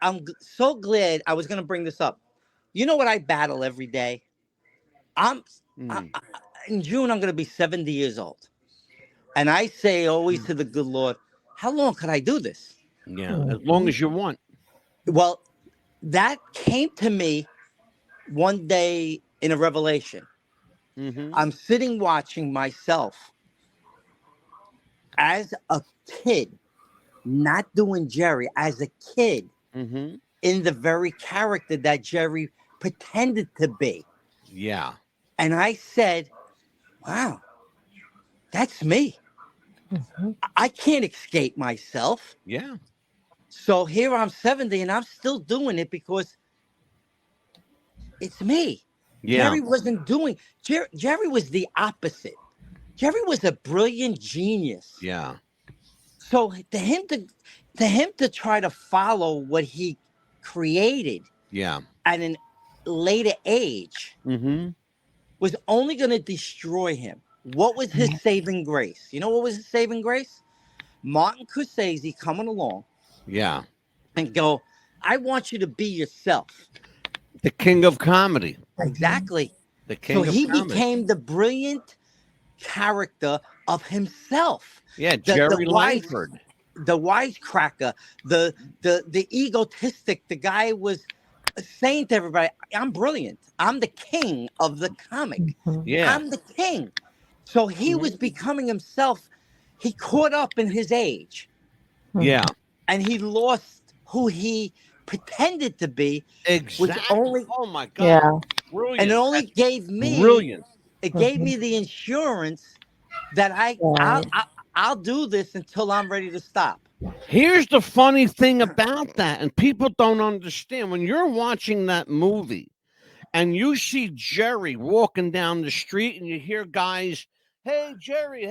I'm so glad I was going to bring this up. You know what I battle every day? In June, I'm going to be 70 years old. And I say always to the good Lord, how long could I do this? Yeah, as long as you want. Well, that came to me one day in a revelation. I'm sitting watching myself as a kid, not doing Jerry, as a kid in the very character that Jerry pretended to be. Yeah. And I said, wow, that's me. I can't escape myself. Yeah. So here I'm 70 and I'm still doing it because it's me. Yeah. Jerry wasn't doing, Jerry was the opposite. Jerry was a brilliant genius. Yeah. So to him to try to follow what he created Yeah. at an later age was only going to destroy him. What was his saving grace? You know what was his saving grace? Martin Scorsese coming along Yeah. and go, I want you to be yourself. The king of comedy. Exactly. The king So of he comedy. became the brilliant character of himself. Yeah, Jerry wise, Langford. the wisecracker, the egotistic. The guy was saying to everybody, I'm brilliant. I'm the king of the comic. Yeah. I'm the king. So he was becoming himself. He caught up in his age. Yeah. And he lost who he pretended to be. Exactly. Which only, oh my God. Yeah. Brilliant. and it only gave me Brilliant. It gave me the insurance that Right. I'll do this until I'm ready to stop. Here's the funny thing about that, and people don't understand when you're watching that movie and you see Jerry walking down the street and you hear guys, hey Jerry,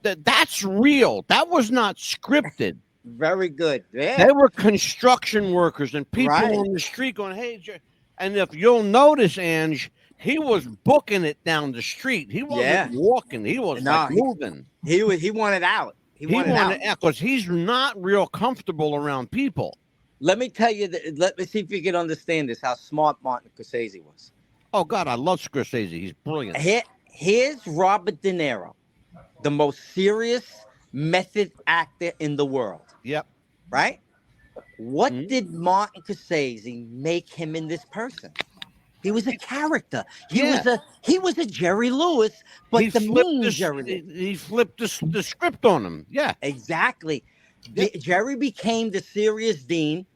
that's real. That was not scripted. Very good. They Yeah. were construction workers and people Right. on the street going, hey Jerry. And if you'll notice, Ange, he was booking it down the street. He wasn't Yeah. walking. He was No, like moving. he wanted out. He He wanted out. wanted because he's not real comfortable around people. Let me tell you that. Let me see if you can understand this. How smart Martin Scorsese was. Oh God, I love Scorsese. He's brilliant. Here's Robert De Niro, the most serious method actor in the world. Yep. Right? What Mhm. did Martin Scorsese make him in this person? He was a character. He was a Jerry Lewis, but He the flipped mean the, Jerry Lewis. he flipped the script on him. Yeah. Exactly. Yep. Jerry became the serious dean.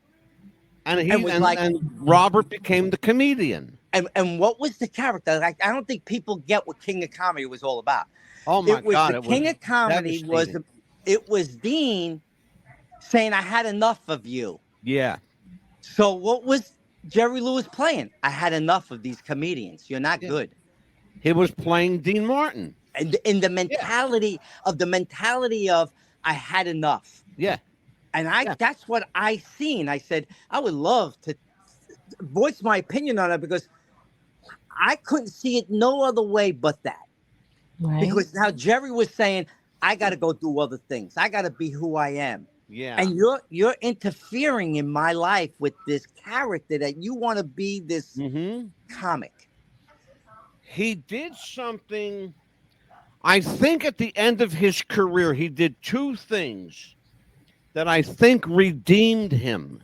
And he And was like- and Robert became the comedian. And what was the character? Like, I don't think people get what King of Comedy was all about. Oh my It was God. the It King was of Comedy devastating. it was Dean saying, I had enough of you. Yeah. So what was Jerry Lewis playing? I had enough of these comedians. You're not Yeah. good. He was playing Dean Martin. And in the mentality of I had enough. Yeah. And Yeah. that's what I seen. I said, I would love to voice my opinion on it because I couldn't see it no other way but that. Right. Because now Jerry was saying, I got to go do other things. I got to be who I am. Yeah. And you're interfering in my life with this character that you want to be this Mhm. comic. He did something. I think at the end of his career, he did two things that I think redeemed him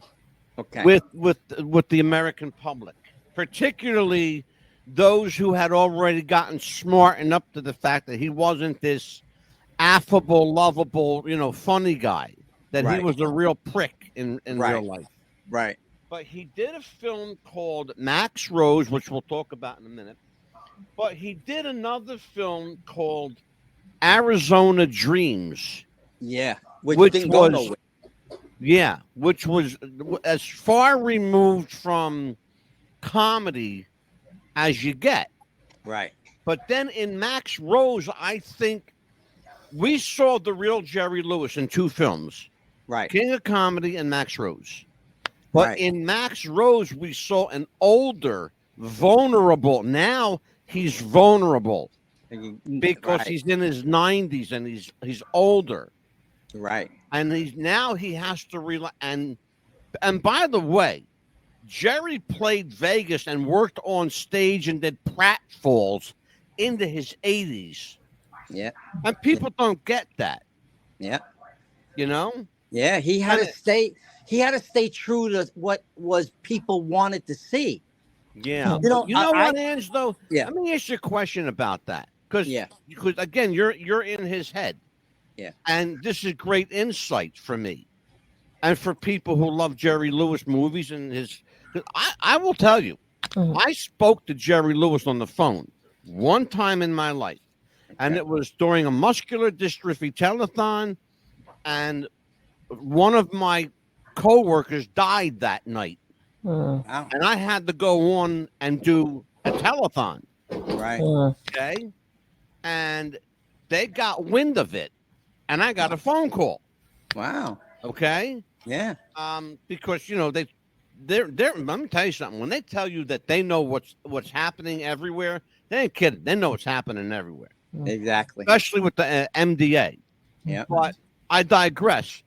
Okay. with the American public, particularly those who had already gotten smart enough to the fact that he wasn't this affable, lovable, funny guy. That he Right. was a real prick in Right. real life. Right. But he did a film called Max Rose, which we'll talk about in a minute. But he did another film called Arizona Dreams. Yeah. Which didn't go was- nowhere. Yeah, which was as far removed from comedy as you get. Right. But then in Max Rose, I think we saw the real Jerry Lewis in two films, Right. King of Comedy and Max Rose. But Right. in Max Rose, we saw an older, vulnerable. Now he's vulnerable because Right. he's in his 90s and he's older. Right. And he has to rely. And by the way, Jerry played Vegas and worked on stage and did pratfalls into his 80s. Yeah. And people don't get that, Yeah. you know? Yeah. He had to stay true to what was people wanted to see. Yeah. You know, You know I- what, Ange, though? Yeah. Let me ask you a question about that. Because Yeah. again, you're in his head. Yeah. And this is great insight for me. And for people who love Jerry Lewis movies and his 'cause I will tell you, Mhm. I spoke to Jerry Lewis on the phone one time in my life. And it was during a muscular dystrophy telethon, and one of my coworkers died that night, Mm, Wow. and I had to go on and do a telethon. Right. mm. Okay, and they got wind of it, and I got a phone call. Wow. Okay, Yeah. because they're let me tell you something. When they tell you that they know what's happening everywhere, they ain't kidding. They know what's happening everywhere, Exactly. especially with the MDA. Yeah. But I digress.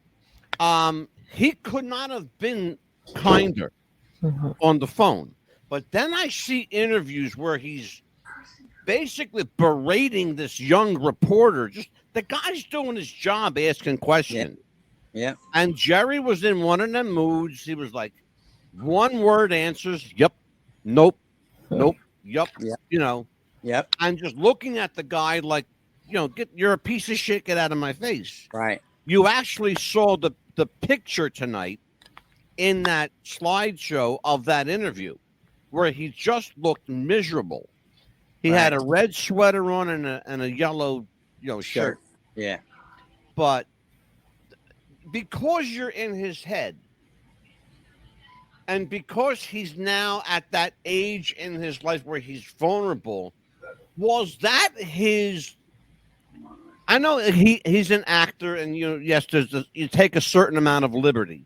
He could not have been kinder Mhm. on the phone. But then I see interviews where he's basically berating this young reporter. Just the guy's doing his job, asking questions. Yeah. And Jerry was in one of them moods. He was like, one word answers, yep, nope, nope, yep, Yeah. Yep. and just looking at the guy like, you're a piece of shit, get out of my face. Right. You actually saw the picture tonight in that slideshow of that interview where he just looked miserable. He had a red sweater on and a yellow shirt. Yeah. But because you're in his head, and because he's now at that age in his life where he's vulnerable, was that his? I know he's an actor, and yes, you take a certain amount of liberty,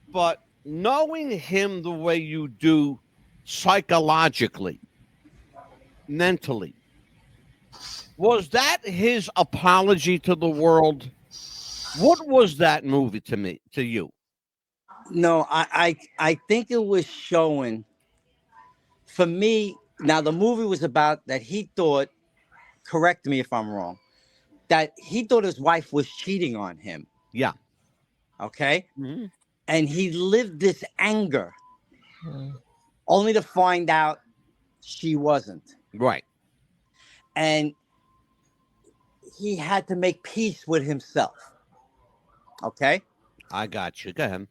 but knowing him the way you do, psychologically, mentally, was that his apology to the world? What was that movie to you? No, I think it was showing for me. Now the movie was about that he thought. Correct me if I'm wrong. That he thought his wife was cheating on him. Yeah. Okay. Mm-hmm. And he lived this anger, Mm. only to find out she wasn't. Right. And he had to make peace with himself. Okay. I got you. Go ahead.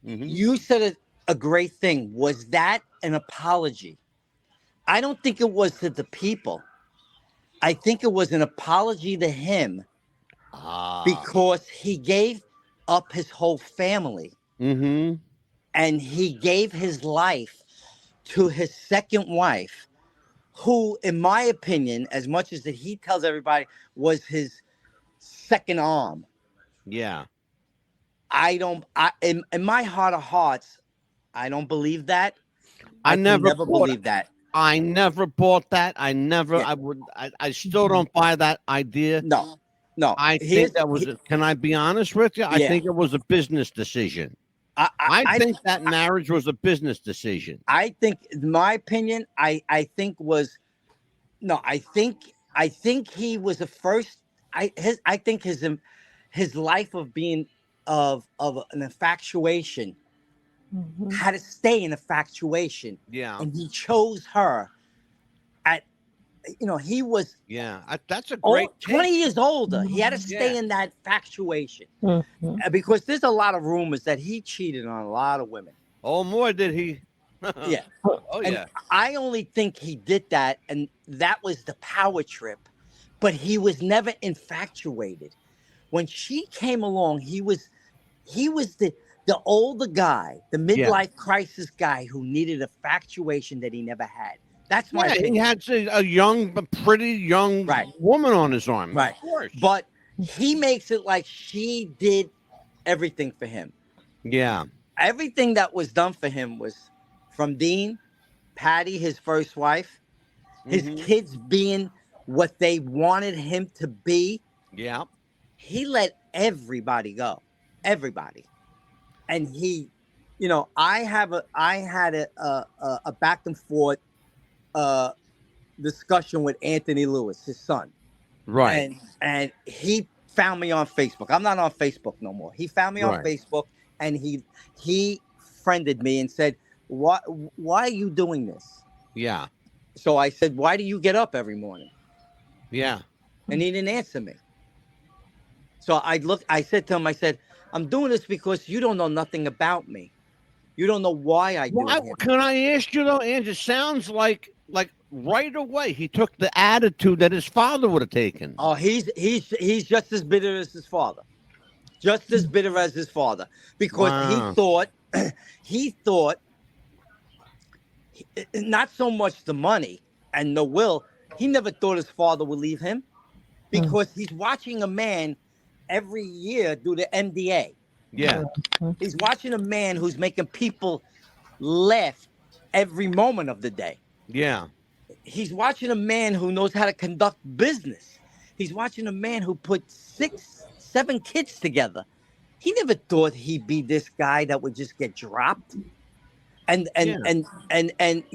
Mm-hmm. You said a great thing. Was that an apology? I don't think it was to the people. I think it was an apology to him because he gave up his whole family. Mm-hmm. And he gave his life to his second wife, who, in my opinion, as much as that he tells everybody, was his second arm. Yeah. In my heart of hearts, I don't believe that. I never believed that. I never bought that. I still don't buy that idea. No. I think that was, can I be honest with you? I think it was a business decision. I think that marriage was a business decision. I think, in my opinion, I think he was the first. I think his life of being of an infatuation had to stay in infatuation. Yeah, and he chose her. He was that's a great 20 years older. He had to stay in that infatuation because there's a lot of rumors that he cheated on a lot of women. Oh, more did he? Yeah. Oh, and yeah. I only think he did that, and that was the power trip. But he was never infatuated. When she came along, he was the older guy, the midlife crisis guy who needed infatuation that he never had. That's my opinion. He had a pretty young woman on his arm. Right. Of course. But he makes it like she did everything for him. Yeah. Everything that was done for him was from Dean, Patty, his first wife, his kids being what they wanted him to be. Yeah. He let everybody go. Everybody. And he, I had a back and forth discussion with Anthony Lewis, his son. Right. And he found me on Facebook. I'm not on Facebook no more. He found me on Facebook, and he friended me and said, why are you doing this? Yeah. So I said, why do you get up every morning? Yeah. And he didn't answer me. So I said to him, I'm doing this because you don't know nothing about me. You don't know why I do it. Can I ask you though, Ange? It sounds like right away he took the attitude that his father would have taken. Oh, he's just as bitter as his father. Just as bitter as his father. Because he thought not so much the money and the will, he never thought his father would leave him. Because he's watching a man every year do the MDA. Yeah. He's watching a man who's making people laugh every moment of the day. Yeah. He's watching a man who knows how to conduct business. He's watching a man who put 6, 7 kids together. He never thought he'd be this guy that would just get dropped. And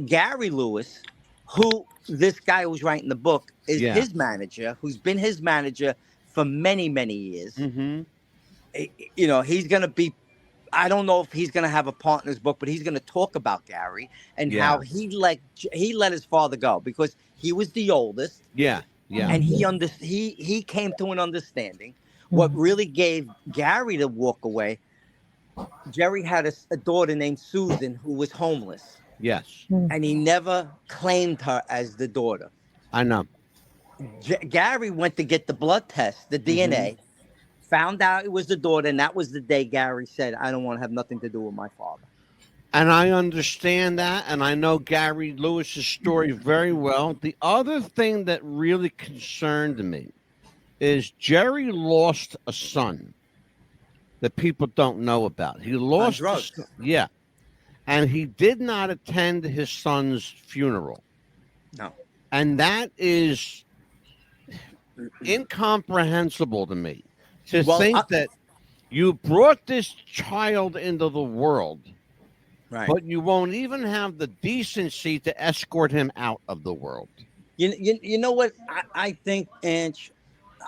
Gary Lewis, who this guy who's writing the book is his manager, who's been his manager for many, many years. Mm-hmm. He's going to be, I don't know if he's going to have a partner's book, but he's going to talk about Gary and how he let his father go because he was the oldest. Yeah. Yeah. And he came to an understanding. What really gave Gary to walk away, Jerry had a daughter named Susan who was homeless. Yes. And he never claimed her as the daughter. I know. Gary went to get the blood test, the DNA, found out it was the daughter, and that was the day Gary said, "I don't want to have nothing to do with my father." And I understand that, and I know Gary Lewis's story very well. The other thing that really concerned me is Jerry lost a son that people don't know about. He lost, drugs. yeah, and he did not attend his son's funeral, No. and that is incomprehensible to me. To think that you brought this child into the world, Right. but you won't even have the decency to escort him out of the world. You know what I think, Ange?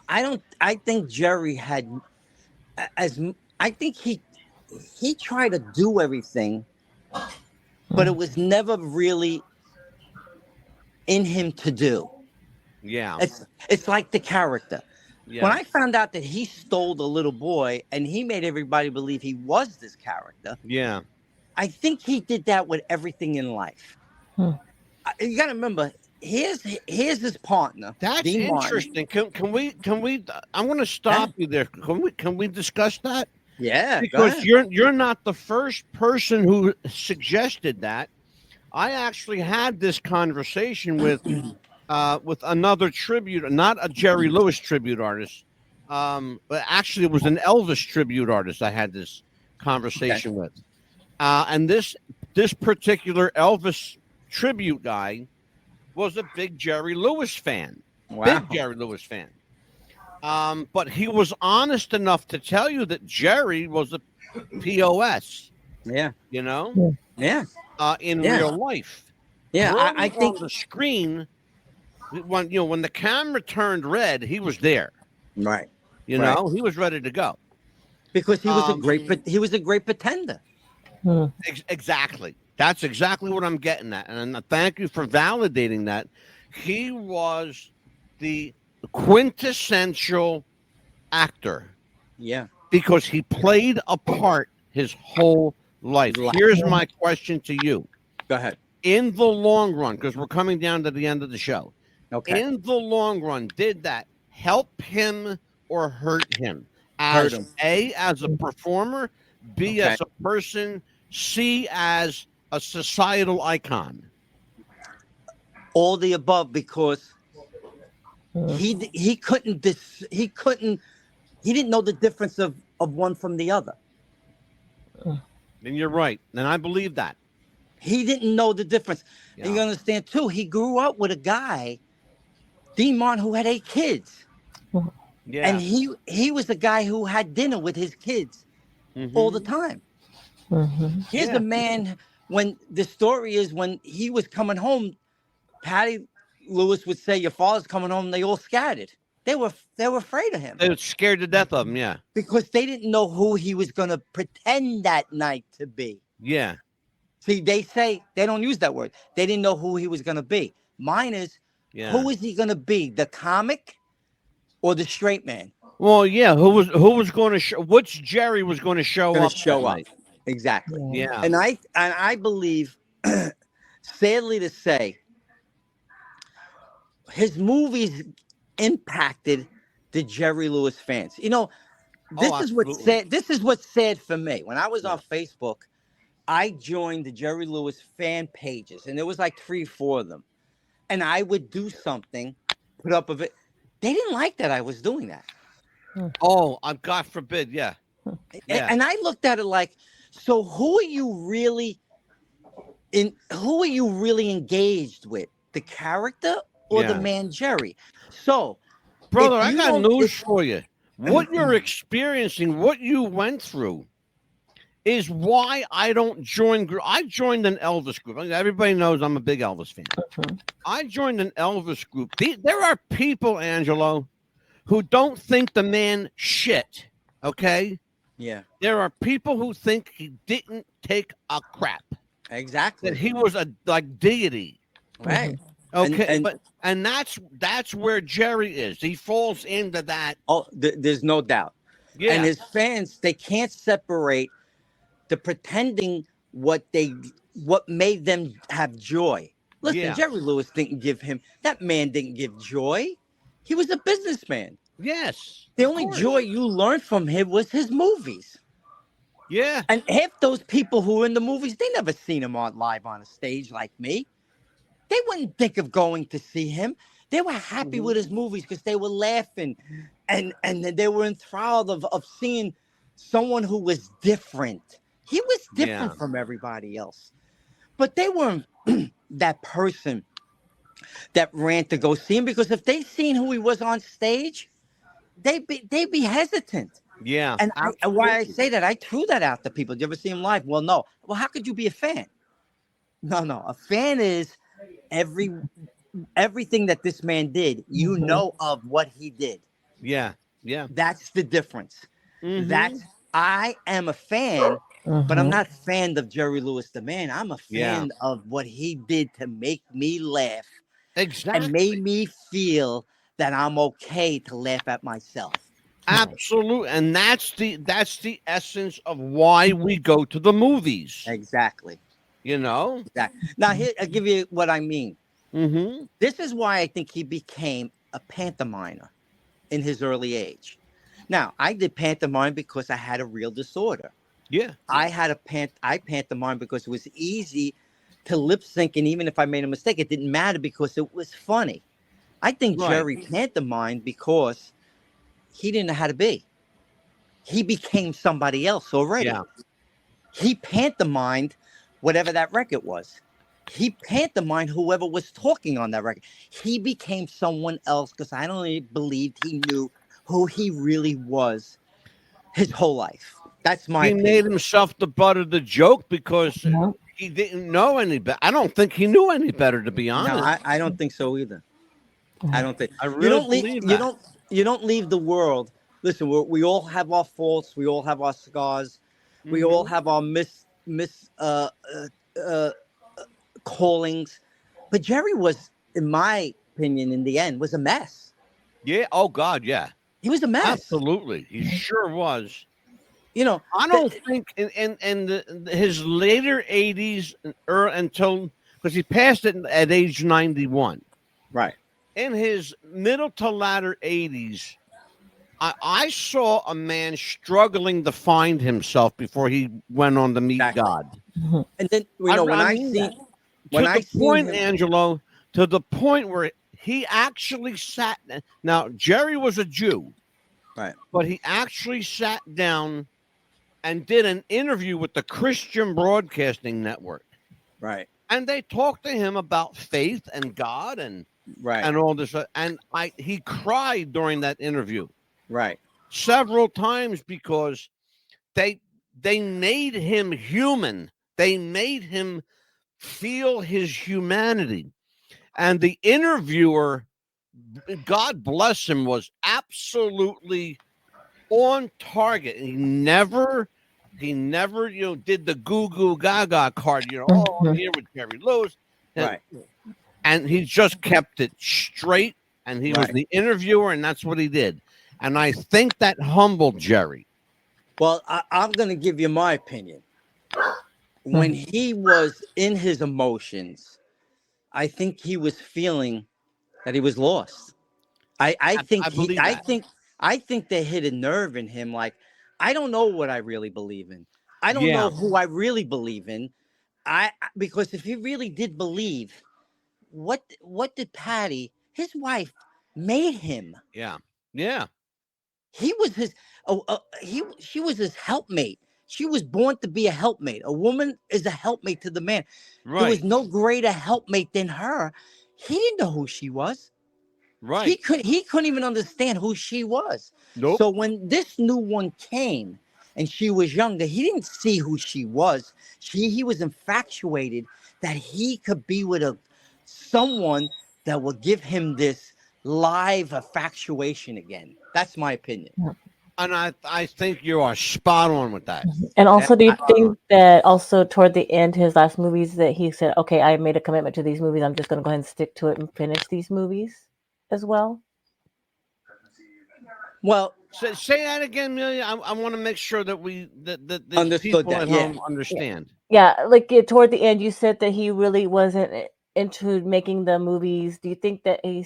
I think Jerry had I think he tried to do everything, but it was never really in him to do. Yeah. It's like the character. Yeah. When I found out that he stole the little boy and he made everybody believe he was this character, Yeah. I think he did that with everything in life. You got to remember, here's his partner. That's Dean interesting. Can we? I'm going to stop you there. Can we discuss that? Yeah, because you're not the first person who suggested that. I actually had this conversation with another tribute, not a Jerry Lewis tribute artist, but actually it was an Elvis tribute artist. I had this conversation with, and this particular Elvis tribute guy was a big Jerry Lewis fan. Wow. Big Jerry Lewis fan. But he was honest enough to tell you that Jerry was a POS. Yeah. You know? Yeah. In real life. Yeah. I think on the screen, when the camera turned red, he was there. Right. You know, he was ready to go. Because he was a great pretender. Exactly. That's exactly what I'm getting at. And thank you for validating that. He was the quintessential actor. Yeah. Because he played a part his whole life. Here's my question to you. Go ahead. In the long run, because we're coming down to the end of the show. Okay. In the long run, did that help him or hurt him? As a performer, B, as a person, C, as a societal icon? All the above, because he didn't know the difference of one from the other. And you're right. And I believe that. He didn't know the difference. Yeah. And you understand too, he grew up with a guy, Dean Martin, who had 8 kids. Yeah. And he was the guy who had dinner with his kids all the time. Here's the man, when the story is when he was coming home, Patty Lewis would say, "Your father's coming home." They all scattered. They were afraid of him. They were scared to death of him, yeah. Because they didn't know who he was going to pretend that night to be. Yeah. See, they say, they don't use that word. They didn't know who he was going to be. Mine is, who is he going to be? The comic or the straight man? Well, yeah. Who was going to show? Which Jerry was going to show up? Exactly. Yeah. And I believe, sadly to say, his movies impacted the Jerry Lewis fans. You know, this is what's sad. This is what's sad for me. When I was on Facebook, I joined the Jerry Lewis fan pages, and there was like 3 or 4 of them. And I would do something, put up of it. They didn't like that I was doing that. Oh, God forbid, yeah. And I looked at it like, so who are you really engaged with? The character or the man Jerry? So, brother, I got news for you. What you're experiencing, what you went through, is why I don't join. I joined an Elvis group. Everybody knows I'm a big Elvis fan. I joined an Elvis group. There are people, Angelo, who don't think the man shit. Okay. Yeah. There are people who think he didn't take a crap. Exactly. That he was a deity. Right. Okay. And that's where Jerry is. He falls into that. Oh, there's no doubt. Yeah. And his fans, they can't separate the pretending what made them have joy. Listen, Jerry Lewis didn't give him, that man didn't give joy. He was a businessman. Yes. The of only course. joy you learned from him was his movies. Yeah. And half those people who were in the movies, they never seen him live on a stage like me. They wouldn't think of going to see him. They were happy with his movies because they were laughing, and they were enthralled of seeing someone who was different. He was different Yeah. from everybody else, but they weren't that person that ran to go see him, because if they seen who he was on stage, they'd be hesitant. Yeah. And why I Absolutely. say that, I threw that out to people. Did you ever see him live? Well, no. Well, how could you be a fan? No. A fan is everything that this man did. You know of what he did. Yeah. Yeah. That's the difference. Mm-hmm. I am a fan, but I'm not a fan of Jerry Lewis the man. I'm a Yeah. fan of what he did to make me laugh Exactly. and made me feel that I'm okay to laugh at myself. Absolutely. And that's the essence of why we go to the movies. Exactly. You know? Now, here, I'll give you what I mean. Mm-hmm. This is why I think he became a pantomimer in his early age. Now, I did pantomime because I had a real disorder. Yeah. I pantomime because it was easy to lip sync, and even if I made a mistake, it didn't matter because it was funny. I think Right. Jerry pantomimed because he didn't know how to be. He became somebody else already. Yeah. He pantomimed whatever that record was. He pantomimed whoever was talking on that record. He became someone else because I don't really believe he knew who he really was his whole life. That's my He opinion. made himself the butt of the joke because he didn't know any better. I don't think he knew any better, to be honest. No, I don't think so either. I don't think I really believe that. You don't leave the world. Listen, we all have our faults. We all have our scars. We all have our callings. But Jerry was, in my opinion, in the end, was a mess. Yeah. Oh God. Yeah. He was a mess. Absolutely. He sure was. You know, I don't think in his later 80s until, because he passed it at age 91. right. In his middle to latter 80s, I saw a man struggling to find himself before he went on to meet Exactly. God. And then when I mean seen that. when To I the seen point, him, Angelo, to the point where he actually sat. Now, Jerry was a Jew, right, but he actually sat down and did an interview with the Christian Broadcasting Network. right, And they talked to him about faith and God and right, all this. And he cried during that interview right, several times because they made him human. They made him feel his humanity. And the interviewer, God bless him, was absolutely on target. He never, did the goo goo gaga card, I'm here with Jerry Lewis. right. And he just kept it straight. And he was Right. the interviewer, and that's what he did. And I think that humbled Jerry. Well, I'm going to give you my opinion. When he was in his emotions, I think he was feeling that he was lost. I think they hit a nerve in him. Like, I don't know what I really believe in. I don't know who I really believe in. Because if he really did believe, what did Patty, his wife, made him? Yeah. Yeah. He was his. She was his helpmate. She was born to be a helpmate. A woman is a helpmate to the man. Right. There was no greater helpmate than her. He didn't know who she was. Right. He couldn't even understand who she was. Nope. So when this new one came and she was younger, he didn't see who she was. He was infatuated that he could be with someone that would give him this live infatuation again. That's my opinion. And I think you are spot on with that. And also, do you think that also toward the end, his last movies, that he said, okay, I made a commitment to these movies. I'm just going to go ahead and stick to it and finish these movies as well? Well, say that again, Amelia. I want to make sure that the Understood people that, at yeah. home understand. Yeah, like toward the end, you said that he really wasn't into making the movies, do you think that he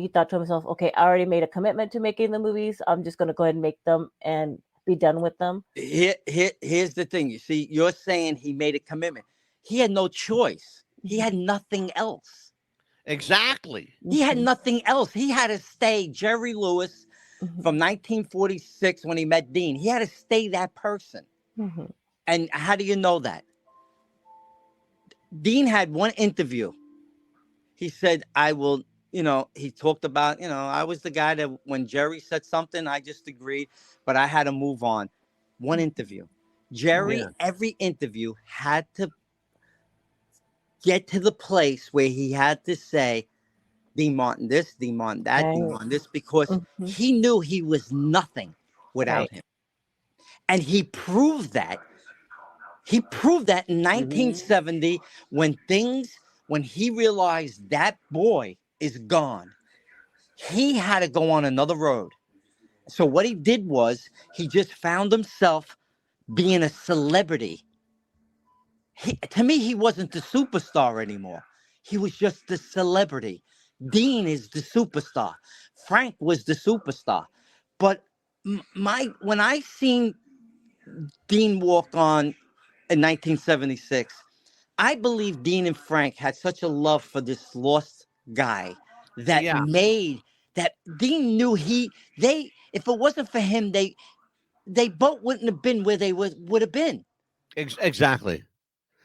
thought to himself, okay, I already made a commitment to making the movies, I'm just going to go ahead and make them and be done with them? Here's the thing. You see, you're saying he made a commitment. He had no choice. He had nothing else. Exactly. He had nothing else. He had to stay Jerry Lewis from 1946 when he met Dean. He had to stay that person. And how do you know that? Dean had one interview. He said, I will, he talked about, I was the guy that when Jerry said something, I just agreed, but I had to move on. One interview. Jerry, every interview had to get to the place where he had to say, Dean Martin this, Dean Martin that, Dean Martin this, because he knew he was nothing without him. And he proved that. He proved that in 1970 when he realized that boy is gone, he had to go on another road. So what he did was he just found himself being a celebrity. To me, he wasn't the superstar anymore. He was just the celebrity. Dean is the superstar. Frank was the superstar. But when I seen Dean walk on in 1976, I believe Dean and Frank had such a love for this lost guy that made that Dean knew if it wasn't for him, they both wouldn't have been where they would have been. Exactly.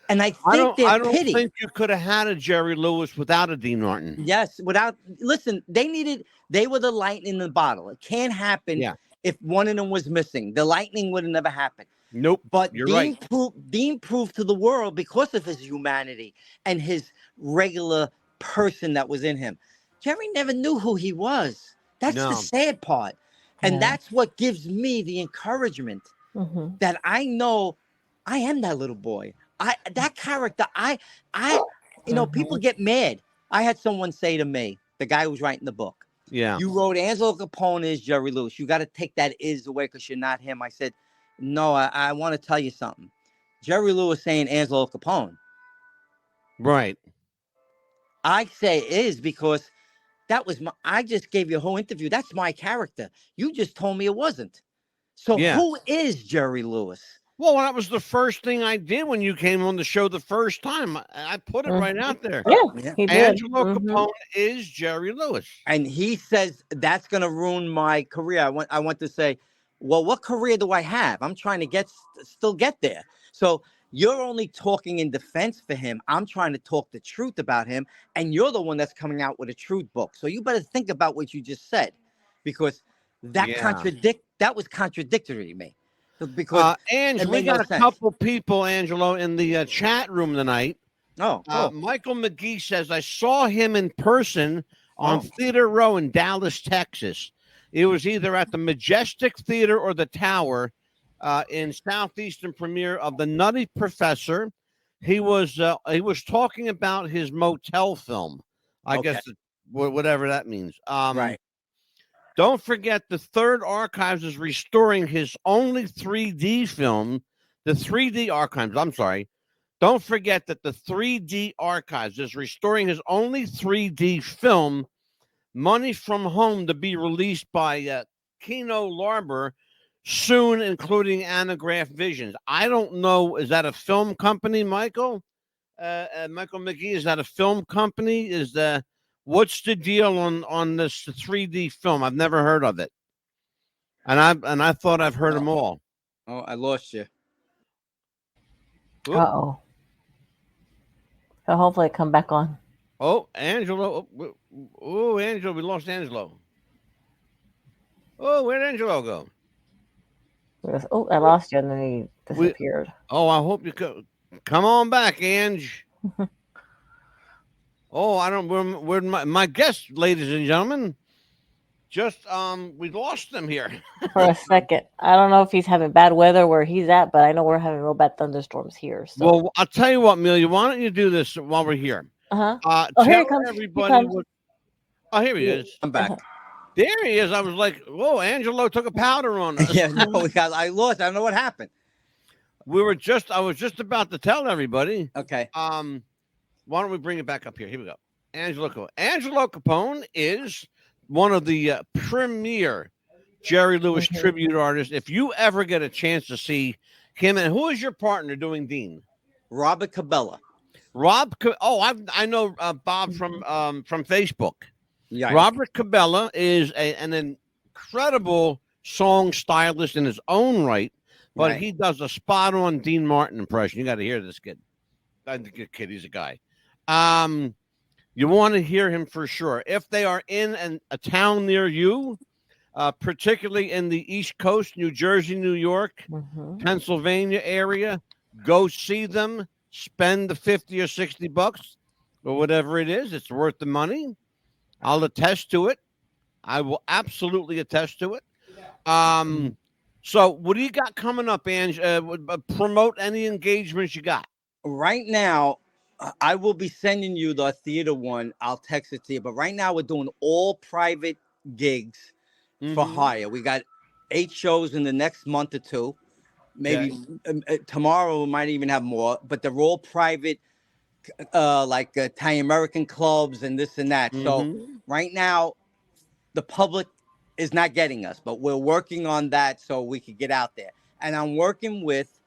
And I think I don't think you could have had a Jerry Lewis without a Dean Martin. Yes, listen, they were the lightning in the bottle. It can't happen if one of them was missing. The lightning would have never happened. Nope. But Dean proved to the world, because of his humanity and his regular person that was in him. Jerry never knew who he was. That's the sad part. And that's what gives me the encouragement that I know I am that little boy. That character, people get mad. I had someone say to me, the guy who was writing the book, you wrote Angelo Capone is Jerry Lewis. You got to take that is away because you're not him. I said, no, I want to tell you something. Jerry Lewis saying Angelo Capone. Right. I say is because I just gave you a whole interview. That's my character. You just told me it wasn't. So who is Jerry Lewis? Well, that was the first thing I did when you came on the show the first time. I put it right out there. Yeah, he did. Angelo Capone is Jerry Lewis. And he says that's going to ruin my career. I want to say, well, what career do I have? I'm trying to still get there. So you're only talking in defense for him. I'm trying to talk the truth about him. And you're the one that's coming out with a truth book. So you better think about what you just said, because that was contradictory to me. Because we got a couple people, Angelo, in the chat room tonight. Michael McGee says, I saw him in person on Theater Row in Dallas, Texas. It was either at the Majestic Theater or the Tower in Southeastern premiere of The Nutty Professor. He was talking about his motel film. I guess whatever that means. Right. Don't forget the Third Archives is restoring his only 3D film, the 3D Archives. I'm sorry. Don't forget that the 3D Archives is restoring his only 3D film, Money from Home, to be released by Kino Lorber soon, including Anagraph Visions. I don't know. Is that a film company, Michael? Michael McGee, is that a film company? What's the deal on this 3D film? I've never heard of it, and I thought I've heard them all. Oh, I lost you. So hopefully come back on. Oh, Angelo. Oh, Angelo. We lost Angelo. Oh, where'd Angelo go? Oh, I lost you, and then he disappeared. I hope you come on back, Ange. Oh, I don't. Where my guest, ladies and gentlemen, just we lost them here for a second. I don't know if he's having bad weather where he's at, but I know we're having real bad thunderstorms here. So. Well, I'll tell you what, Amelia. Why don't you do this while we're here? Tell here he comes. Everybody. Here he is. I'm back. There he is. I was like, whoa, Angelo took a powder on us. I lost. I don't know what happened. I was just about to tell everybody. Okay. why don't we bring it back up here? Here we go. Angelo Capone. Angelo Capone is one of the premier Jerry Lewis tribute artists. If you ever get a chance to see him, and who is your partner doing Dean? Robert Cabela. I know Bob from Facebook. Yeah. Robert Cabela is an incredible song stylist in his own right, but he does a spot on Dean Martin impression. You got to hear this kid. I think a kid, he's a guy. You want to hear him for sure. If they are in a town near you, particularly in the East Coast, New Jersey, New York, Pennsylvania area, go see them. Spend the 50 or 60 bucks or whatever it is. It's worth the money. I'll attest to it. I will absolutely attest to it. So what do you got coming up, Ange? Promote any engagements you got. Right now, I will be sending you the theater one. I'll text it to you. But right now, we're doing all private gigs for hire. We got 8 shows in the next month or 2. Maybe tomorrow we might even have more. But they're all private, like Italian American clubs and this and that. So right now, the public is not getting us. But we're working on that so we can get out there. And I'm working with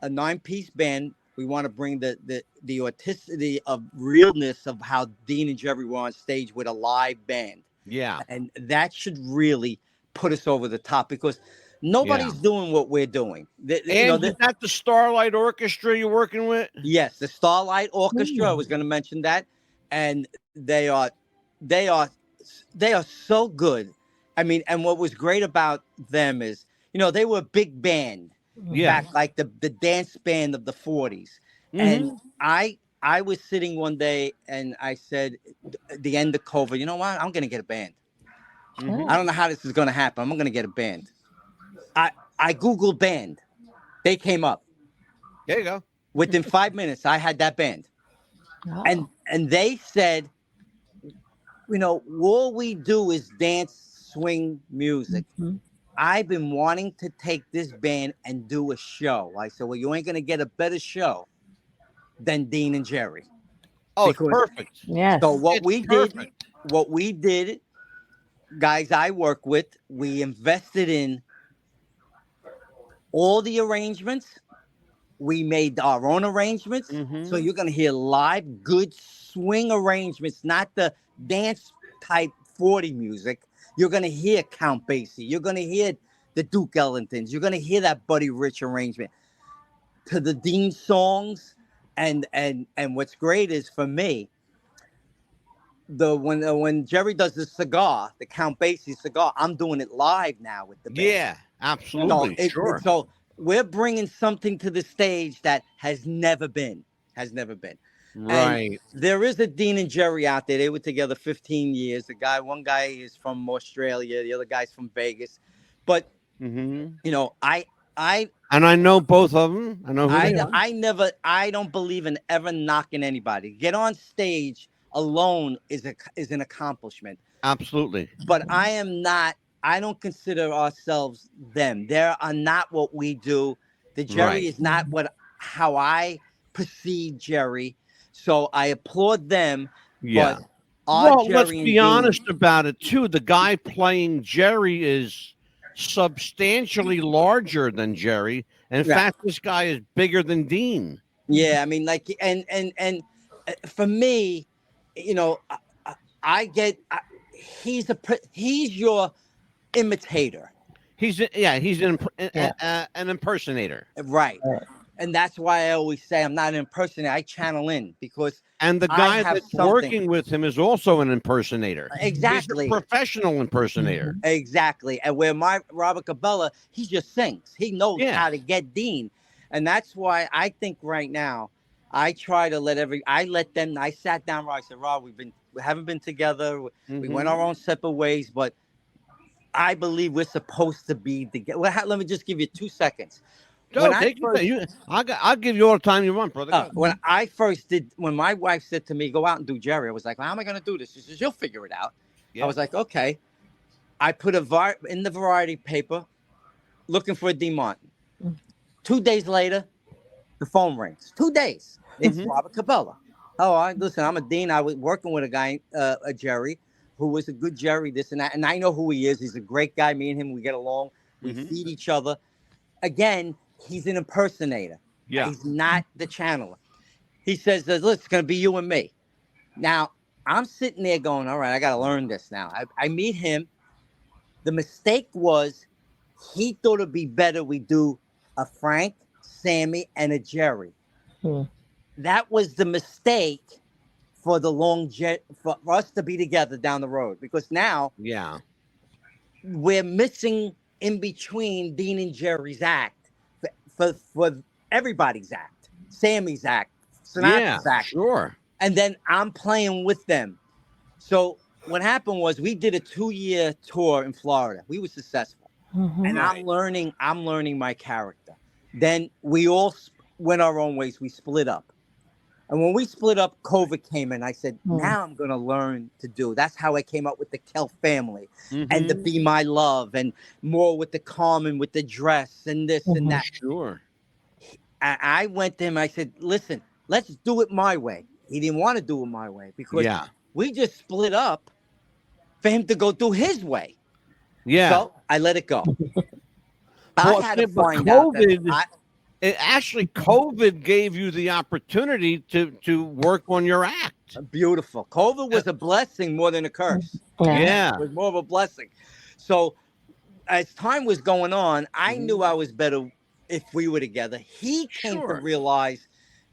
a 9-piece band. We want to bring the authenticity of realness of how Dean and Jerry were on stage with a live band. Yeah. And that should really put us over the top because nobody's doing what we're doing. Is that the Starlight Orchestra you're working with? Yes, the Starlight Orchestra. I was going to mention that. And they are so good. I mean, and what was great about them is, they were a big band. Back like the dance band of the 40s. And I was sitting one day and I said, the end of COVID, you know what? I'm going to get a band. I don't know how this is going to happen. I'm going to get a band. I Googled band. They came up. There you go. Within 5 minutes, I had that band. And they said, all we do is dance, swing music. I've been wanting to take this band and do a show. I said, well, you ain't going to get a better show than Dean and Jerry. Oh, it's perfect. Yes. So what we did, guys I work with, we invested in all the arrangements. We made our own arrangements. So you're going to hear live, good swing arrangements, not the dance type 40 music. You're going to hear Count Basie. You're going to hear the Duke Ellingtons. You're going to hear that Buddy Rich arrangement to the Dean songs. And what's great is for me, when Jerry does the cigar, the Count Basie cigar, I'm doing it live now with the band. Yeah, absolutely. Sure. So we're bringing something to the stage that has never been. Right. And there is a Dean and Jerry out there. They were together 15 years. One guy is from Australia. The other guy's from Vegas. But, I know both of them. I know who they are. I don't believe in ever knocking anybody. Get on stage alone is an accomplishment. Absolutely. But I don't consider ourselves them. They are not what we do. The Jerry is not how I perceive Jerry. So I applaud them. Yeah. But let's be honest about it, too. The guy playing Jerry is substantially larger than Jerry. In fact, this guy is bigger than Dean. Yeah, I mean, and for me, he's your imitator. He's an impersonator. Right. And that's why I always say I'm not an impersonator. I channel in because the guy that's working with him is also an impersonator. Exactly. He's a professional impersonator. Exactly. And where my Robert Cabela, he just sings. He knows how to get Dean. And that's why I think right now I try to I sat down, I said, Rob, we haven't been together. We went our own separate ways, but I believe we're supposed to be together. Let me just give you 2 seconds. I'll give you all the time you want, brother. When my wife said to me, go out and do Jerry, I was like, well, how am I going to do this? She says, you'll figure it out. Yeah. I was like, okay. I put in the variety paper looking for a Dean Martin. 2 days later, the phone rings. 2 days. It's Robert Cabela. Listen. I'm a dean. I was working with a guy, a Jerry, who was a good Jerry. This and that, and I know who he is. He's a great guy. Me and him, we get along. We feed each other. Again, he's an impersonator. Yeah. He's not the channeler. He says, "Look, it's going to be you and me." Now, I'm sitting there going, "All right, I got to learn this now." I meet him. The mistake was he thought it'd be better we do a Frank, Sammy, and a Jerry. That was the mistake for the for us to be together down the road, because now we're missing in between Dean and Jerry's act for everybody's act, Sammy's act, Sinatra's act. Sure. And then I'm playing with them. So what happened was we did a 2-year tour in Florida. We were successful. And I'm learning my character. Then we all went our own ways. We split up. And when we split up, COVID came in. I said, now I'm going to learn to do. That's how I came up with the Kelp family and the Be My Love, and more with the Carmen, with the dress and this and that. Sure. I went to him. I said, listen, let's do it my way. He didn't want to do it my way because we just split up for him to go do his way. Yeah. So I let it go. I had to find COVID, out that actually, COVID gave you the opportunity to work on your act. Beautiful. COVID was a blessing more than a curse. Yeah. It was more of a blessing. So as time was going on, I knew I was better if we were together. He came to realize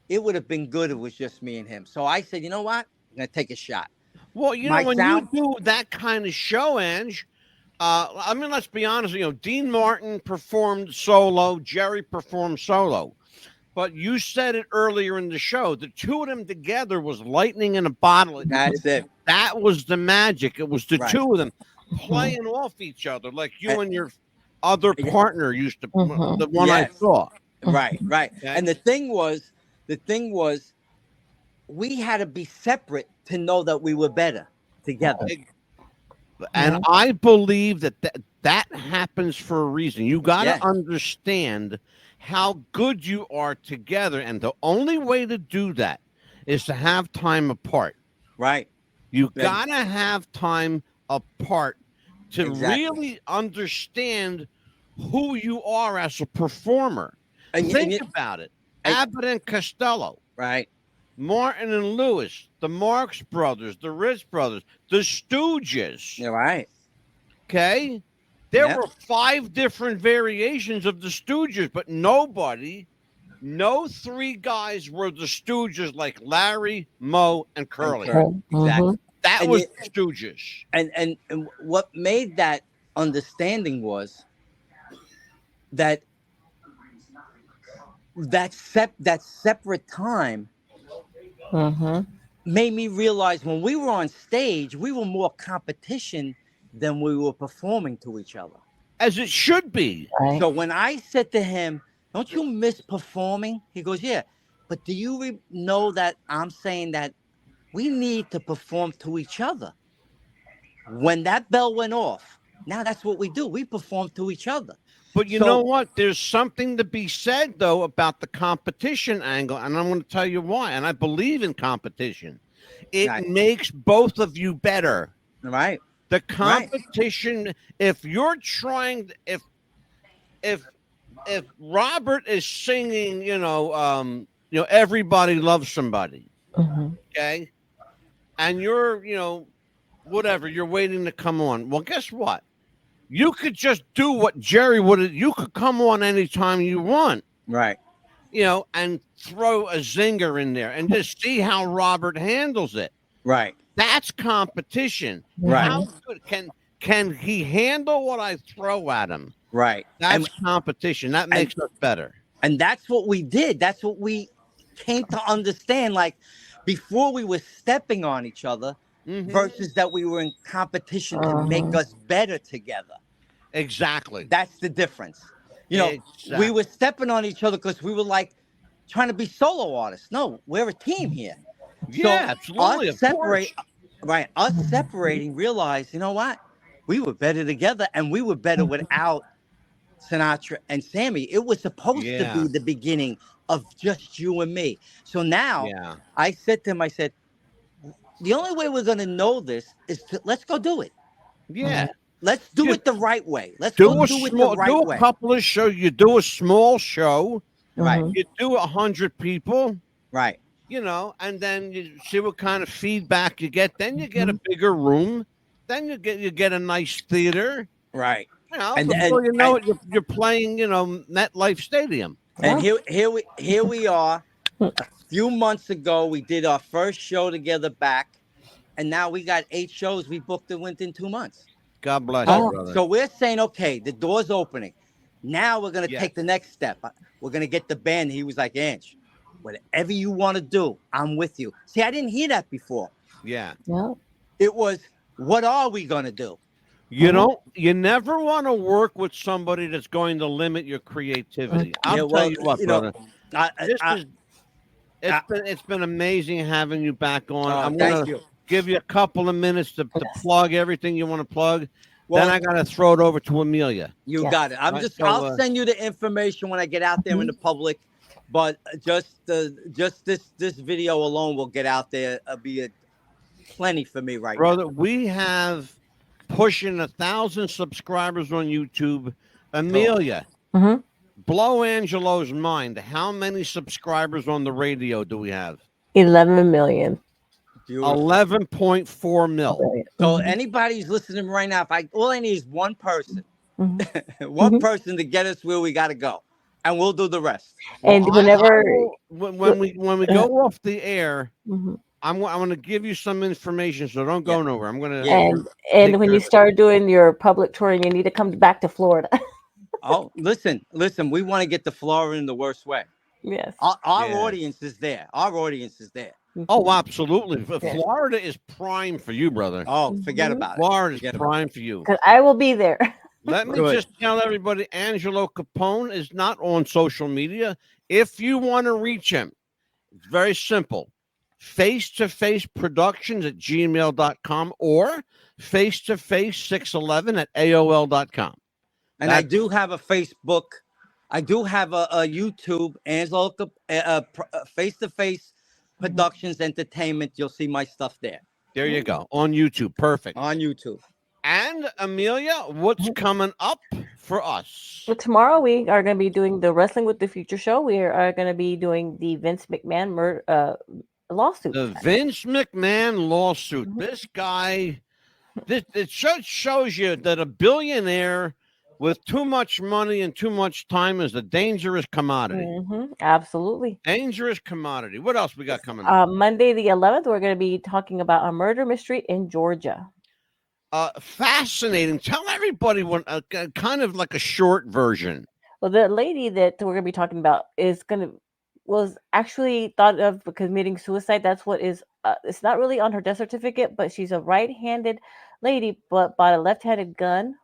it would have been good if it was just me and him. So I said, you know what? I'm going to take a shot. Well, you know, when you do that kind of show, Ange, I mean, let's be honest, you know, Dean Martin performed solo, Jerry performed solo. But you said it earlier in the show, the two of them together was lightning in a bottle. That's it. That was the magic. It was the two of them playing off each other like you and your other partner used to, the one I saw. Right. And the thing was, we had to be separate to know that we were better together. And I believe that happens for a reason. You got to understand how good you are together. And the only way to do that is to have time apart. Right. You got to have time apart to really understand who you are as a performer. Think about it. Abbott and Costello. Right. Martin and Lewis, the Marx Brothers, the Ritz Brothers, the Stooges. You're right. Okay? There were 5 different variations of the Stooges, but no 3 guys were the Stooges like Larry, Moe, and Curly. Exactly. That was the Stooges. And what made that understanding was that separate time made me realize when we were on stage, we were more competition than we were performing to each other. As it should be. Right. So when I said to him, don't you miss performing? He goes, yeah. But do you know that I'm saying that we need to perform to each other? When that bell went off, now that's what we do. We perform to each other. But you know what? There's something to be said, though, about the competition angle. And I'm going to tell you why. And I believe in competition. It makes both of you better. Right. The competition, if you're trying, if Robert is singing, everybody loves somebody, okay? And you're, whatever, you're waiting to come on. Well, guess what? You could just do what Jerry would. You could come on anytime you want. Right. And throw a zinger in there and just see how Robert handles it. Right. That's competition. Right. How good can he handle what I throw at him? Right. That's competition. That makes us better. And that's what we did. That's what we came to understand. Like before we were stepping on each other versus that we were in competition to make us better together. Exactly. That's the difference. We were stepping on each other because we were like trying to be solo artists. No, we're a team here. Yeah, absolutely. Us separating, realized, you know what? We were better together, and we were better without Sinatra and Sammy. It was supposed to be the beginning of just you and me. So now Yeah. I said to him, I said, the only way we're going to know this is to let's go do it. Yeah. Let's do You it the right way. Let's go do do it the right a way. couple of shows. You do a small show. Right, You do 100 people. right, You know, and then you see what kind of feedback you get. Then you get a bigger room. Then you get a nice theater. right. You know, And before you know it, you're playing, you know, MetLife Stadium. and here we are. A few months ago, we did our first show together back, and now we got 8 shows we booked and went in 2 months. God bless So, you, brother. so we're saying, okay, the door's opening. Now we're gonna Yes. take the next step. We're gonna get the band. He was like, Ange, whatever you want to do, I'm with you. See, I didn't hear that before. Yeah. Yeah. It was, what are we gonna do? You never want to work with somebody that's going to limit your creativity. I'll tell you what, brother. It's been amazing having you back on. I'm thank gonna you. give you a couple of minutes to plug everything you want to plug. Well, then I gotta throw it over to Amelia. You Yes. got it. I'll send you the information when I get out there in the public. But just this video alone will get out there. Be plenty for me right Brother, now. we have pushing 1,000 subscribers on YouTube. Amelia, blow Angelo's mind. How many subscribers on the radio do we have? 11 million. 11.4 mil. So anybody's listening right now, all I need is one person, one person to get us where we got to go, and we'll do the rest. And whenever when we go off the air, I'm going to give you some information, so don't go nowhere. I'm going to and when you start doing your public touring, you need to come back to Florida. Oh, listen, we want to get to Florida in the worst way. Yes. Our audience is there. Our audience is there. Oh, absolutely. Florida is prime for you, brother. Oh, forget about it. Florida is prime for you. Because I will be there. Let me just tell everybody, Angelo Capone is not on social media. If you want to reach him, it's very simple. Face-to-face productions at gmail.com or face-to-face611 at AOL.com. And I do have a Facebook. I do have a YouTube, Angelo Face-to-Face Productions Entertainment. You'll see my stuff there. There you go. On YouTube. Perfect. On YouTube. And Amelia, what's coming up for us? Well, tomorrow we are going to be doing the Wrestling with the Future show. We are going to be doing the Vince McMahon lawsuit. The Vince McMahon lawsuit. This guy, it shows you that a billionaire with too much money and too much time is a dangerous commodity. Absolutely. Dangerous commodity. What else we got coming up? Monday the 11th, we're going to be talking about a murder mystery in Georgia. Fascinating. Tell everybody what kind of like a short version. Well, the lady that we're going to be talking about was actually thought of committing suicide. That's what is. It's not really on her death certificate, but she's a right-handed lady, but bought a left-handed gun,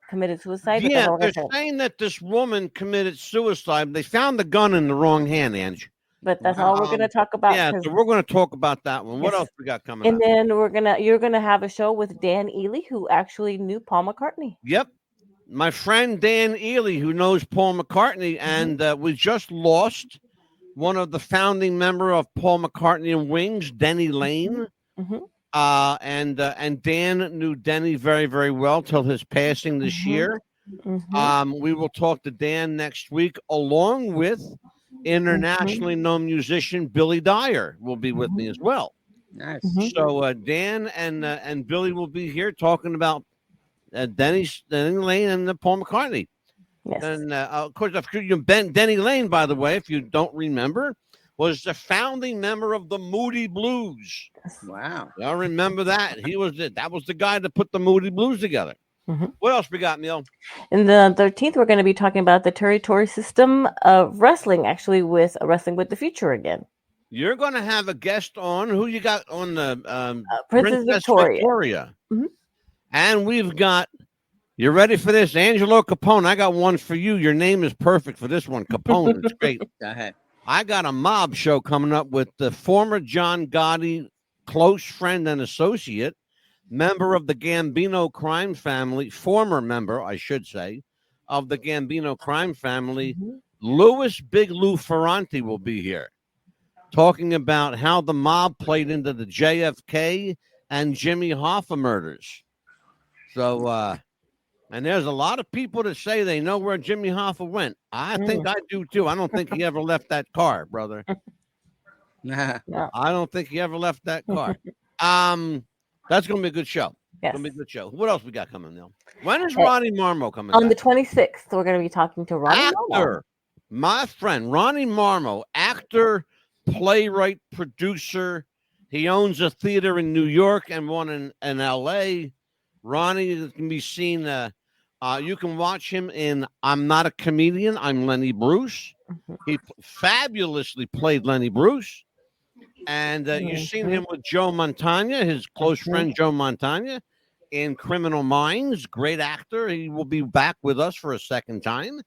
committed suicide. Yeah, they're saying that this woman committed suicide. They found the gun in the wrong hand, Ange. But that's all we're going to talk about. Yeah, so we're going to talk about that one. What else we got coming up? And then you're gonna have a show with Dan Ely, who actually knew Paul McCartney. Yep, my friend Dan Ely, who knows Paul McCartney, and we just lost one of the founding member of Paul McCartney and Wings, Denny Lane. And Dan knew Denny very, very well till his passing this year. We will talk to Dan next week, along with internationally known musician Billy Dyer will be with me as well. Nice. So Dan and Billy will be here talking about Denny Lane and Paul McCartney. Yes. And of course, Denny Lane, by the way, if you don't remember, was the founding member of the Moody Blues. Wow. I remember that. That was the guy that put the Moody Blues together. What else we got, Neil? And the 13th, we're going to be talking about the territory system of wrestling, actually, with Wrestling with the Future again. You're going to have a guest on. Who you got on the Princess Victoria. And we've got, you ready for this? Angelo Capone. I got one for you. Your name is perfect for this one. Capone. It's great. Go ahead. I got a mob show coming up with the former John Gotti close friend and associate, member of the Gambino crime family, former member, I should say, of the Gambino crime family, Louis Big Lou Ferranti will be here talking about how the mob played into the JFK and Jimmy Hoffa murders. So, and there's a lot of people that say they know where Jimmy Hoffa went. I think I do too. I don't think he ever left that car, brother. Nah. No. I don't think he ever left that car. That's gonna be a good show. Yes. Gonna be a good show. What else we got coming, Neil? When is Ronnie Marmo coming? On the back? 26th, we're going to be talking to Ronnie Marmo. Actor, my friend Ronnie Marmo, actor, playwright, producer. He owns a theater in New York and one in LA. Ronnie can be seen. You can watch him in I'm Not a Comedian, I'm Lenny Bruce. He fabulously played Lenny Bruce. And you've seen him with Joe Montana, his close friend Joe Montana, in Criminal Minds. Great actor. He will be back with us for a second time.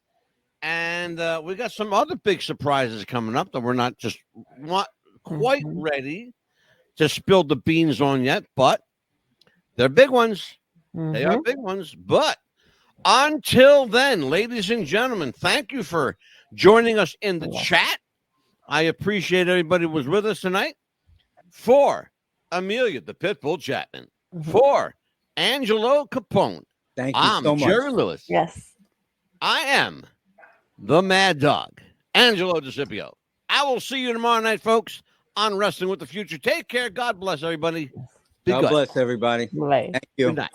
And we got some other big surprises coming up that we're not just quite ready to spill the beans on yet, but they're big ones. They are big ones. But until then, ladies and gentlemen, thank you for joining us in the chat. I appreciate everybody who was with us tonight. For Amelia, the Pitbull Chapman. For Angelo Capone. Thank you I'm so much. Jerry Lewis. Yes. I am the Mad Dog, Angelo DeCipio. I will see you tomorrow night, folks, on Wrestling with the Future. Take care. God bless everybody. Be God good. bless everybody. Right. Thank you. Good night.